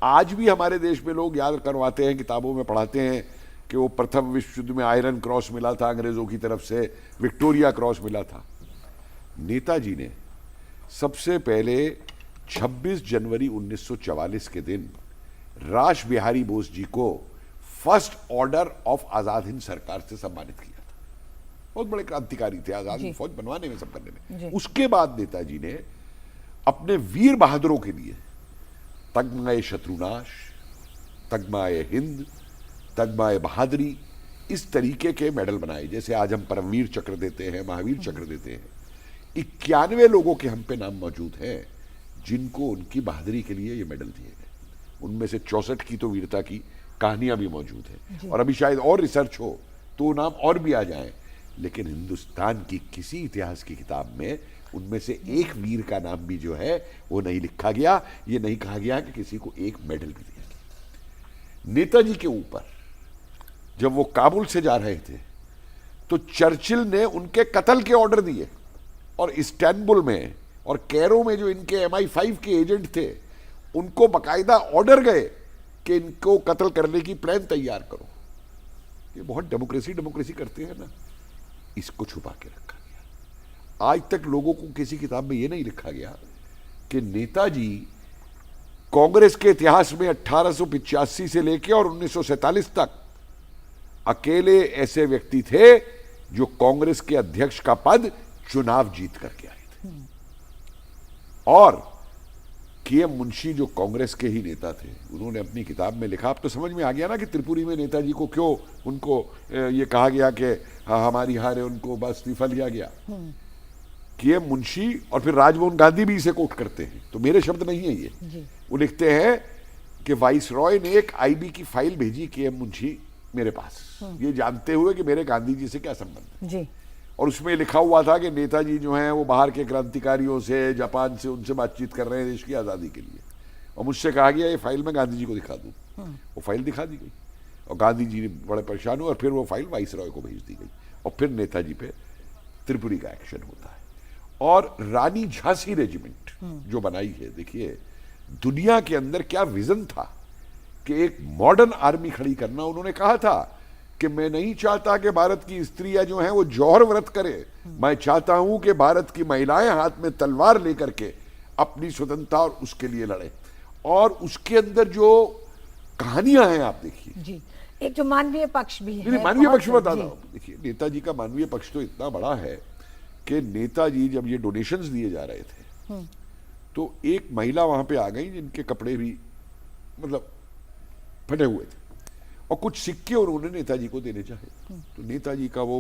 आज भी हमारे देश में लोग याद करवाते हैं, किताबों में पढ़ाते हैं कि वो प्रथम विश्व युद्ध में आयरन क्रॉस मिला था अंग्रेजों की तरफ से, विक्टोरिया क्रॉस मिला था। नेताजी ने सबसे पहले 26 जनवरी 1944 के दिन रास बिहारी बोस जी को first order of Azad Hind सरकार से सम्मानित किया। बहुत बड़े क्रांतिकारी थे आजाद हिंद फौज बनवाने में, सब करने में। उसके बाद नेताजी ने अपने वीर बहादुरों के लिए तगमाए शत्रुनाश, तगमाए हिंद, तगमाए बहादुरी, इस तरीके के मेडल बनाए। जैसे आज हम परमवीर चक्र देते हैं, महावीर चक्र देते हैं। 91 लोगों के हम पे नाम मौजूद हैं जिनको उनकी बहादुरी के लिए ये मेडल दिए गए। उनमें से 64 की तो वीरता की कहानियां भी मौजूद हैं, और अभी शायद और रिसर्च हो तो नाम और भी आ जाए, लेकिन हिंदुस्तान की किसी इतिहास की किताब में उनमें से एक वीर का नाम भी जो है वो नहीं लिखा गया। ये नहीं कहा गया कि किसी को एक मेडल भी दिया गया। नेताजी के ऊपर जब वो काबुल से जा रहे थे तो चर्चिल ने उनके कत्ल के ऑर्डर दिए, और इस्तांबुल में और कैरो में जो इनके MI5 के एजेंट थे उनको बकायदा ऑर्डर गए कि इनको कत्ल करने की प्लान तैयार करो। ये बहुत डेमोक्रेसी करते हैं ना, इसको छुपा के रखा गया। आज तक लोगों को किसी किताब में यह नहीं लिखा गया कि नेताजी कांग्रेस के इतिहास में 1885 से लेकर और 1947 तक अकेले ऐसे व्यक्ति थे जो कांग्रेस के अध्यक्ष का पद चुनाव जीत करके आए थे। और के.एम. मुंशी जो कांग्रेस के ही नेता थे, उन्होंने अपनी किताब में लिखा, अब तो समझ में आ गया ना कि त्रिपुरी में नेताजी को क्यों उनको ये कहा गया कि हमारी हार है, उनको बस इस्तीफा लिया गया। के.एम. मुंशी और फिर राजमोहन गांधी भी इसे कोट करते हैं, तो मेरे शब्द नहीं है ये। वो लिखते हैं कि वाइस रॉय ने एक IB की फाइल भेजी के.एम. मुंशी मेरे पास, ये जानते हुए कि मेरे गांधी जी से क्या संबंध है। जी। और उसमें लिखा हुआ था कि नेताजी जो हैं वो बाहर के क्रांतिकारियों से, जापान से, उनसे बातचीत कर रहे हैं देश की आज़ादी के लिए। और मुझसे कहा गया ये फाइल मैं गांधी जी को दिखा दूँ। वो फाइल दिखा दी गई और गांधी जी बड़े परेशान हुए और फिर वो फाइल वाइसरॉय को भेज दी गई और फिर नेताजी पे त्रिपुरी का एक्शन होता है। और रानी झांसी रेजिमेंट जो बनाई है, देखिए दुनिया के अंदर क्या विजन था कि एक मॉडर्न आर्मी खड़ी करना। उन्होंने कहा था कि मैं नहीं चाहता कि भारत की स्त्रियां जो हैं वो जौहर व्रत करें, मैं चाहता हूं कि भारत की महिलाएं हाथ में तलवार लेकर के अपनी स्वतंत्रता और उसके लिए लड़े। और उसके अंदर जो कहानियां हैं आप देखिए जी, एक जो मानवीय पक्ष भी है। मानवीय पक्ष बता रहा हूं, देखिए नेताजी का मानवीय पक्ष तो इतना बड़ा है कि नेताजी जब ये डोनेशंस दिए जा रहे थे तो एक महिला वहां पे आ गई जिनके कपड़े भी मतलब फटे हुए थे और कुछ सिक्के उन्होंने नेताजी को देने चाहे। तो नेताजी का वो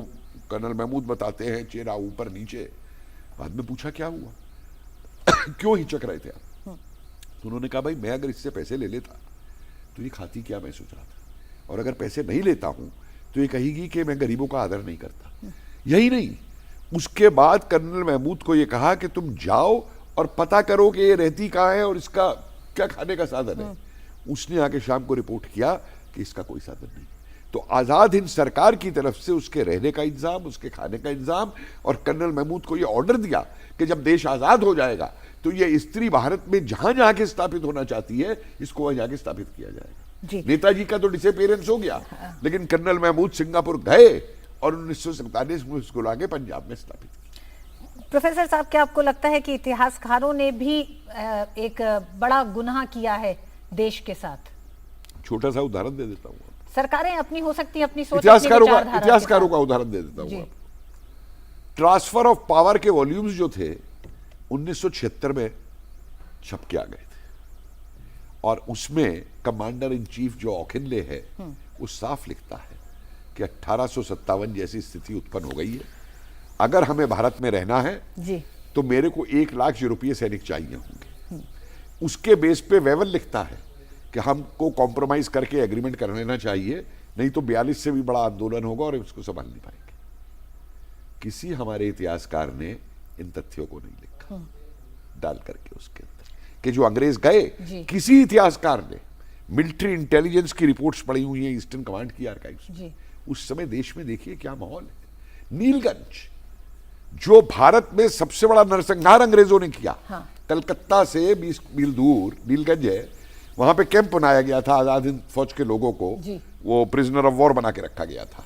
कर्नल महमूद बताते हैं चेहरा ऊपर नीचे। बाद में पूछा क्या हुआ क्यों हिचक रहे थे आप? तो उन्होंने कहा भाई मैं अगर इससे पैसे ले लेता तो ये खाती क्या, मैं सोच रहा था, और अगर पैसे नहीं लेता हूं तो ये कहेगी कि मैं गरीबों का आदर नहीं करता। यही नहीं, उसके बाद कर्नल महमूद को ये कहा कि तुम जाओ और पता करो कि ये रहती कहाँ है और इसका क्या खाने का साधन है। उसने आके शाम को रिपोर्ट किया कि इसका कोई साधन नहीं। तो आजाद हिंद सरकार की तरफ से उसके रहने का इंतजाम, उसके खाने का इंतजाम, और कर्नल महमूद को यह ऑर्डर दिया कि जब देश आजाद हो जाएगा तो ये स्त्री भारत में जहां जहां के स्थापित होना चाहती है इसको वहां जाके स्थापित किया जाएगा। नेताजी का तो डिसअपीयरेंस हो गया, लेकिन कर्नल महमूद सिंगापुर गए और 1947 में उसको लाके पंजाब में स्थापित किया। प्रोफेसर साहब, क्या आपको लगता है कि इतिहासकारों ने भी एक बड़ा गुनाह किया है देश के साथ? छोटा सा उदाहरण दे देता हूँ। सरकारें अपनी हो सकती है, अपनी सोच, इतिहासकारों का उदाहरण दे देता हूँ। ट्रांसफर ऑफ पावर के वॉल्यूम्स जो थे 1976 में छप के आ गए थे और उसमें कमांडर इन चीफ जो औखिनले है वो साफ लिखता है कि 1857 जैसी स्थिति उत्पन्न हो गई है। अगर हमें भारत में रहना है जी, तो मेरे को 1 लाख यूरोपीय सैनिक चाहिए होंगे। उसके बेस पे वेवल लिखता है कि हमको कॉम्प्रोमाइज करके एग्रीमेंट कर लेना चाहिए, नहीं तो 42 से भी बड़ा आंदोलन होगा और उसको संभाल नहीं पाएंगे। किसी हमारे इतिहासकार ने इन तथ्यों को नहीं लिखा डाल करके उसके अंदर कि जो अंग्रेज गए, किसी इतिहासकार ने मिलिट्री इंटेलिजेंस की रिपोर्ट्स पड़ी हुई है ईस्टर्न कमांड की आर्काइव्स में। उस समय देश में देखिए क्या माहौल है। नीलगंज जो भारत में सबसे बड़ा नरसंहार अंग्रेजों ने किया, कलकत्ता से 20 मील दूर नीलगंज है, वहां पे कैंप बनाया गया था आजाद हिंद फौज के लोगों को, वो प्रिजनर ऑफ वॉर बना के रखा गया था।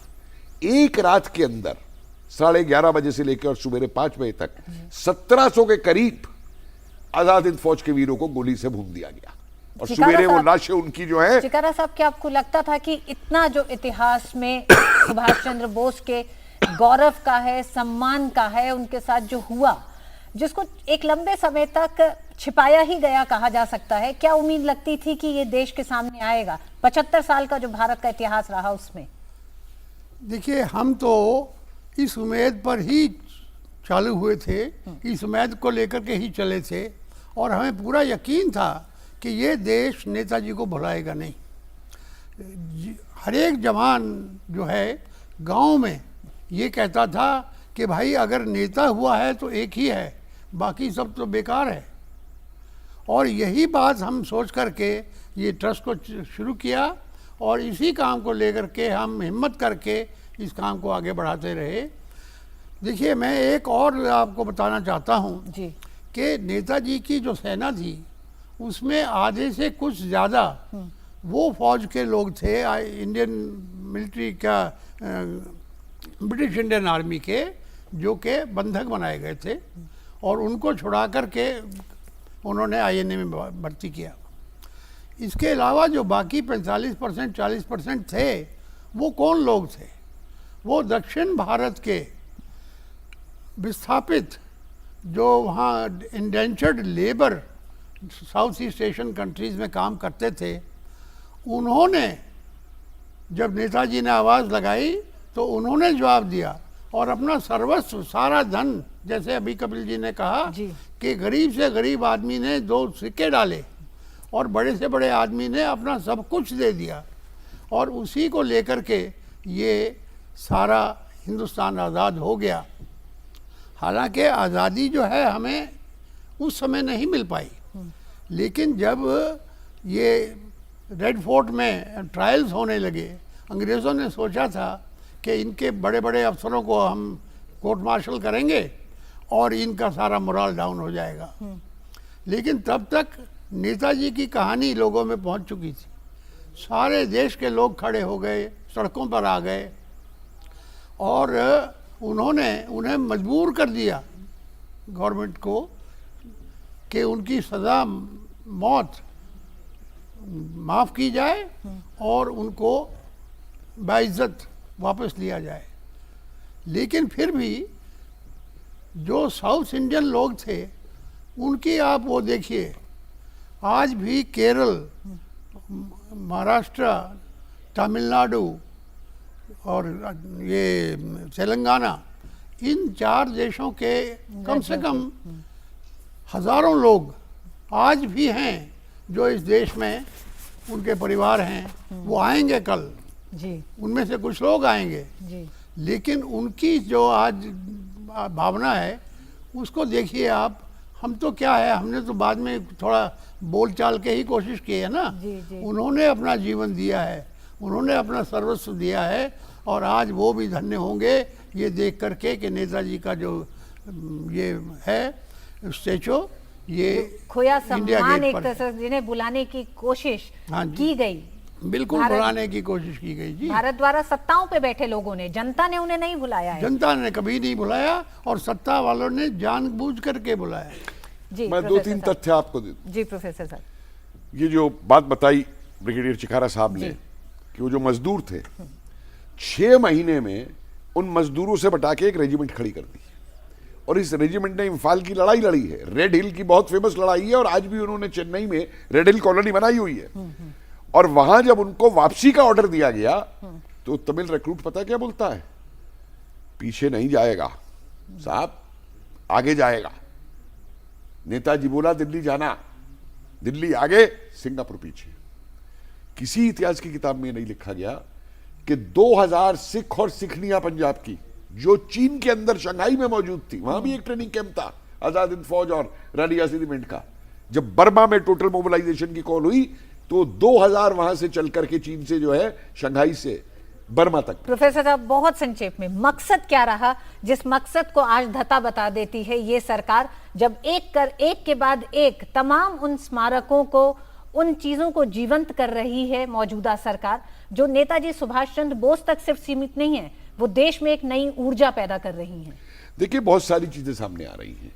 एक रात के अंदर 11:30 बजे से लेकर और सुबह 5 बजे तक 1700 के करीब आजाद हिंद फौज के वीरों को गोली से भून दिया गया और सुबह वो लाशें उनकी जो है। चिकारा साहब, क्या आपको लगता था कि इतना जो इतिहास में सुभाष चंद्र बोस के गौरव का है, सम्मान का है, उनके साथ जो हुआ, जिसको एक लंबे समय तक छिपाया ही गया कहा जा सकता है, क्या उम्मीद लगती थी कि ये देश के सामने आएगा? 75 साल का जो भारत का इतिहास रहा उसमें। देखिए, हम तो इस उम्मीद पर ही चालू हुए थे, इस उम्मीद को लेकर के ही चले थे और हमें पूरा यकीन था कि ये देश नेताजी को भुलाएगा नहीं। हर एक जवान जो है गांव में ये कहता था कि भाई अगर नेता हुआ है तो एक ही है, बाकी सब तो बेकार है। और यही बात हम सोच करके ये ट्रस्ट को शुरू किया और इसी काम को लेकर के हम हिम्मत करके इस काम को आगे बढ़ाते रहे। देखिए, मैं एक और आपको बताना चाहता हूँ कि नेताजी की जो सेना थी उसमें आधे से कुछ ज़्यादा वो फौज के लोग थे, इंडियन मिलिट्री का, ब्रिटिश इंडियन आर्मी के, जो के बंधक बनाए गए थे और उनको छुड़ा करके उन्होंने INA में भर्ती किया। इसके अलावा जो बाकी 45% 40% थे वो कौन लोग थे? वो दक्षिण भारत के विस्थापित जो वहाँ indentured labour south east Asian countries में काम करते थे, उन्होंने जब नेताजी ने आवाज़ लगाई तो उन्होंने जवाब दिया और अपना सर्वस्व, सारा धन, जैसे अभी कपिल जी ने कहा कि गरीब से गरीब आदमी ने 2 सिक्के डाले और बड़े से बड़े आदमी ने अपना सब कुछ दे दिया और उसी को लेकर के ये सारा हिंदुस्तान आज़ाद हो गया। हालांकि आज़ादी जो है हमें उस समय नहीं मिल पाई, लेकिन जब ये रेड फोर्ट में ट्रायल्स होने लगे, अंग्रेज़ों ने सोचा था कि इनके बड़े बड़े अफसरों को हम कोर्ट मार्शल करेंगे और इनका सारा मोरल डाउन हो जाएगा। लेकिन तब तक नेताजी की कहानी लोगों में पहुंच चुकी थी, सारे देश के लोग खड़े हो गए, सड़कों पर आ गए और उन्होंने उन्हें मजबूर कर दिया गवर्नमेंट को कि उनकी सज़ा मौत माफ़ की जाए और उनको बाइज्जत वापस लिया जाए। लेकिन फिर भी जो साउथ इंडियन लोग थे उनकी आप वो देखिए, आज भी केरल, महाराष्ट्र, तमिलनाडु और ये तेलंगाना, इन 4 देशों के कम से कम हज़ारों लोग आज भी हैं जो इस देश में उनके परिवार हैं, वो आएंगे कल जी, उनमें से कुछ लोग आएंगे जी। लेकिन उनकी जो आज भावना है उसको देखिए आप। हम तो क्या है, हमने तो बाद में थोड़ा बोल चाल के ही कोशिश की है ना। जी, जी। उन्होंने अपना जीवन दिया है, उन्होंने अपना सर्वस्व दिया है और आज वो भी धन्य होंगे ये देख करके कि नेताजी का जो ये है स्टैचू, ये खोया इंडिया सम्मान गेट एक पर तरह से जिन्हें बुलाने की कोशिश हाँ जी। की गई, बिल्कुल भारत- बुलाने की कोशिश की गई जी। भारत द्वारा सत्ताओं पे बैठे लोगों ने, जनता ने उन्हें नहीं बुलाया है। जनता ने कभी नहीं बुलाया और सत्ता वालों ने जानबूझ करके बुलाया। जी मैं 2-3 प्रोफेसर साहब। तथ्य आपको दे दूं। जी प्रोफेसर साहब। ये जो बात बताई ब्रिगेडियर चिकारा साहब ने कि वो जो मजदूर थे 6 महीने में उन मजदूरों से बटा के एक रेजिमेंट खड़ी कर दी और इस रेजिमेंट ने इम्फाल की लड़ाई लड़ी है। रेड हिल की बहुत फेमस लड़ाई है और आज भी उन्होंने चेन्नई में रेड हिल कॉलोनी बनाई हुई है। और वहां जब उनको वापसी का ऑर्डर दिया गया तो तमिल रिक्रूट पता क्या बोलता है, पीछे नहीं जाएगा साहब, आगे जाएगा। नेताजी बोला दिल्ली जाना, दिल्ली आगे, सिंगापुर पीछे। किसी इतिहास की किताब में नहीं लिखा गया कि 2000 सिख और सिखनियां पंजाब की जो चीन के अंदर शंघाई में मौजूद थी, वहां भी एक ट्रेनिंग कैंप था आजाद हिंद फौज और रानी यासिन का। जब बर्मा में टोटल मोबिलाइजेशन की कॉल हुई तो 2000 वहां से चल करके चीन से जो है शंघाई से बर्मा तक। प्रोफेसर साहब बहुत संक्षेप में मकसद क्या रहा जिस मकसद को आज धता बता देती है ये सरकार, जब एक के बाद एक तमाम उन स्मारकों को, उन चीजों को जीवंत कर रही है मौजूदा सरकार, जो नेताजी सुभाष चंद्र बोस तक सिर्फ सीमित नहीं है, वो देश में एक नई ऊर्जा पैदा कर रही है। देखिए बहुत सारी चीजें सामने आ रही हैं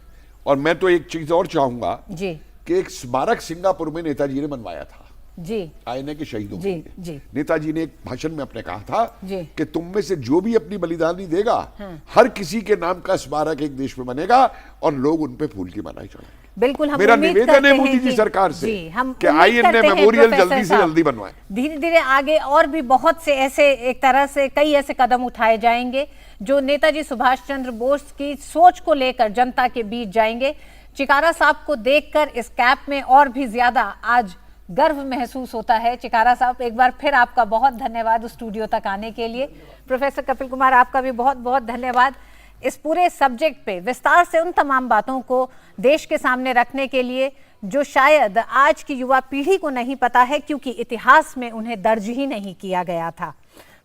और मैं तो एक चीज और चाहूंगा जी कि एक स्मारक सिंगापुर में नेताजी ने बनवाया था जी आईएनए के शहीदों जी के लिए। जी नेताजी ने एक भाषण में अपने कहा था जी कि तुम में से जो भी अपनी बलिदानी देगा हाँ। हर किसी के नाम का स्मारक एक देश में बनेगा और लोग उन पे फूल की मालाएं चढ़ाएंगे। बिल्कुल हम मेरा उम्मीद निवेदन करते है हैं मोदी जी कि- सरकार से जी, हम कि उम्मीद आईएनए करते हैं मेमोरियल प्रोफेसर जल्दी से साहब, जल्दी बनवाएं। धीरे धीरे आगे और भी बहुत से ऐसे एक तरह से कई ऐसे कदम उठाए जाएंगे जो नेताजी सुभाष चंद्र बोस की सोच को लेकर जनता के बीच जाएंगे। चिकारा साहब को देखकर इस कैप में और भी ज्यादा आज गर्व महसूस होता है। चिकारा साहब एक बार फिर आपका बहुत धन्यवाद स्टूडियो तक आने के लिए। प्रोफेसर कपिल कुमार आपका भी बहुत बहुत धन्यवाद इस पूरे सब्जेक्ट पे विस्तार से उन तमाम बातों को देश के सामने रखने के लिए जो शायद आज की युवा पीढ़ी को नहीं पता है क्योंकि इतिहास में उन्हें दर्ज ही नहीं किया गया था।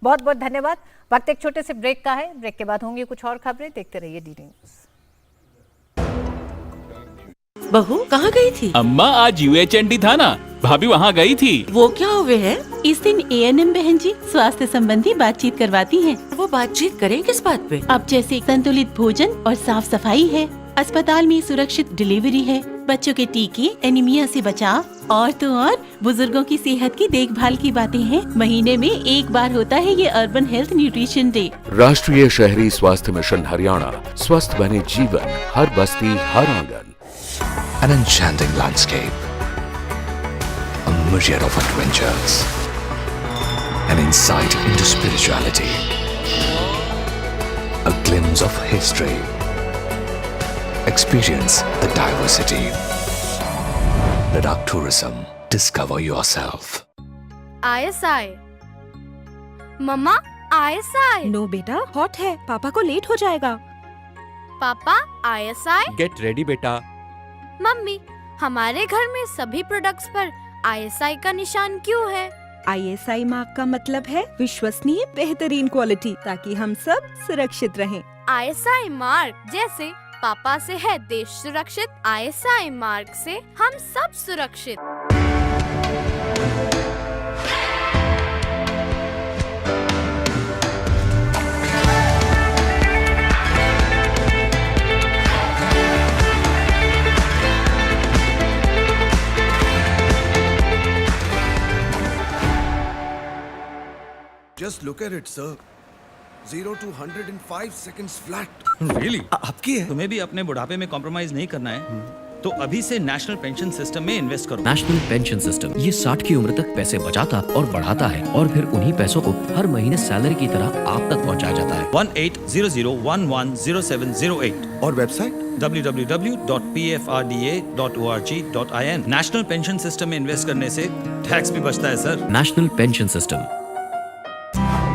बहुत बहुत धन्यवाद। वक्त एक छोटे से ब्रेक का है, ब्रेक के बाद होंगी कुछ और खबरें, देखते रहिए डीडी न्यूज। बहू कहाँ गई थी? अम्मा आज UHND था ना, भाभी वहाँ गई थी। वो क्या हुए है? इस दिन ANM बहन जी स्वास्थ्य संबंधी बातचीत करवाती हैं। वो बातचीत करें किस बात पे? अब जैसे संतुलित भोजन और साफ सफाई है, अस्पताल में सुरक्षित डिलीवरी है, बच्चों के टीके, एनीमिया से बचाव और तो और बुजुर्गों की सेहत की देखभाल की बातें हैं। महीने में एक बार होता है ये अर्बन हेल्थ न्यूट्रिशन डे। राष्ट्रीय शहरी स्वास्थ्य मिशन हरियाणा, स्वस्थ बने जीवन, हर बस्ती हर आंगन। An enchanting landscape, a myriad of adventures, an insight into spirituality, a glimpse of history. Experience the diversity. Ladakh Tourism. Discover yourself. ISI mamma ISI। No बेटा, हॉट है, पापा को लेट हो जाएगा। पापा ISI। गेट रेडी बेटा। मम्मी, हमारे घर में सभी प्रोडक्ट्स पर ISI का निशान क्यों है? ISI मार्क का मतलब है विश्वसनीय बेहतरीन क्वालिटी, ताकि हम सब सुरक्षित रहें। ISI मार्क जैसे पापा से है देश सुरक्षित, ISI मार्क से हम सब सुरक्षित। Just look at it, sir. 0 to 100 in 5 seconds flat. Really? आपकी है? तुम्हें भी अपने बुढ़ापे में कॉम्प्रोमाइज नहीं करना है, तो अभी से नेशनल पेंशन सिस्टम में इन्वेस्ट करो। नेशनल पेंशन सिस्टम ये 60 की उम्र तक पैसे बचाता और बढ़ाता है, और फिर उन्हीं पैसों को हर महीने सैलरी की तरह आप तक पहुंचाया जाता है। 1800110708 और website www.pfrda.org.in। National pension system में इन्वेस्ट करने से टैक्स भी बचता है सर। National pension system.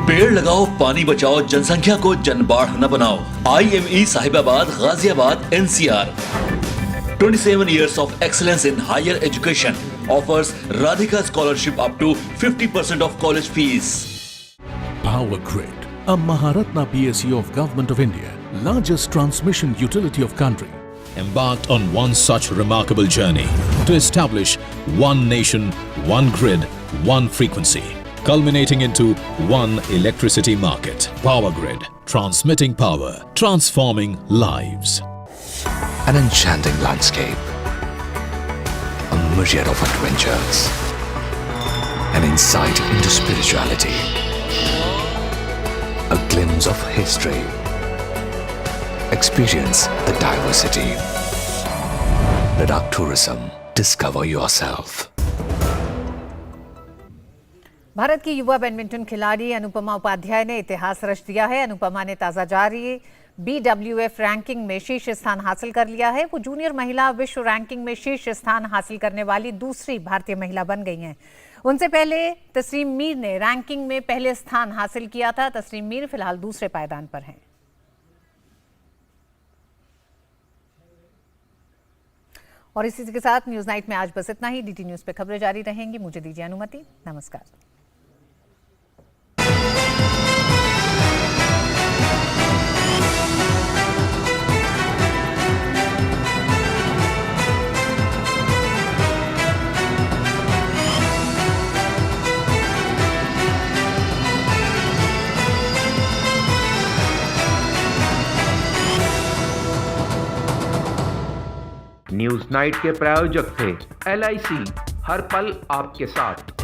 पेड़ लगाओ, पानी बचाओ, जनसंख्या को जनबाढ़ न बनाओ। IME Sahibabad, Ghaziabad, NCR। 27 years of excellence in higher education offers Radhika scholarship up to 50% of college fees. Power Grid, a Maharatna PSU of Government of India, largest transmission utility of country. Embarked on one such remarkable journey to establish one nation, one grid, one frequency, culminating into one electricity market. Power Grid, transmitting power, transforming lives. An enchanting landscape, a myriad of adventures, an insight into spirituality, a glimpse of history. Experience the diversity. Ladakh Tourism. Discover yourself. Bharat की युवा बैडमिंटन खिलाड़ी अनुपमा उपाध्याय ने इतिहास रच दिया है। अनुपमा ने ताज़ा जारी BWF रैंकिंग में शीर्ष स्थान हासिल कर लिया है। वो जूनियर महिला विश्व रैंकिंग में शीर्ष स्थान हासिल करने वाली दूसरी भारतीय महिला बन गई हैं। उनसे पहले तस्नीम मीर ने रैंकिंग में पहले स्थान हासिल किया था। तस्नीम मीर फिलहाल दूसरे पायदान पर हैं। और इसी के साथ न्यूज़ नाइट में आज बस इतना ही। DT न्यूज़ पे खबरें जारी रहेंगी। मुझे दीजिए अनुमति। नमस्कार। न्यूज़ नाइट के प्रायोजक थे LIC, हर पल आपके साथ।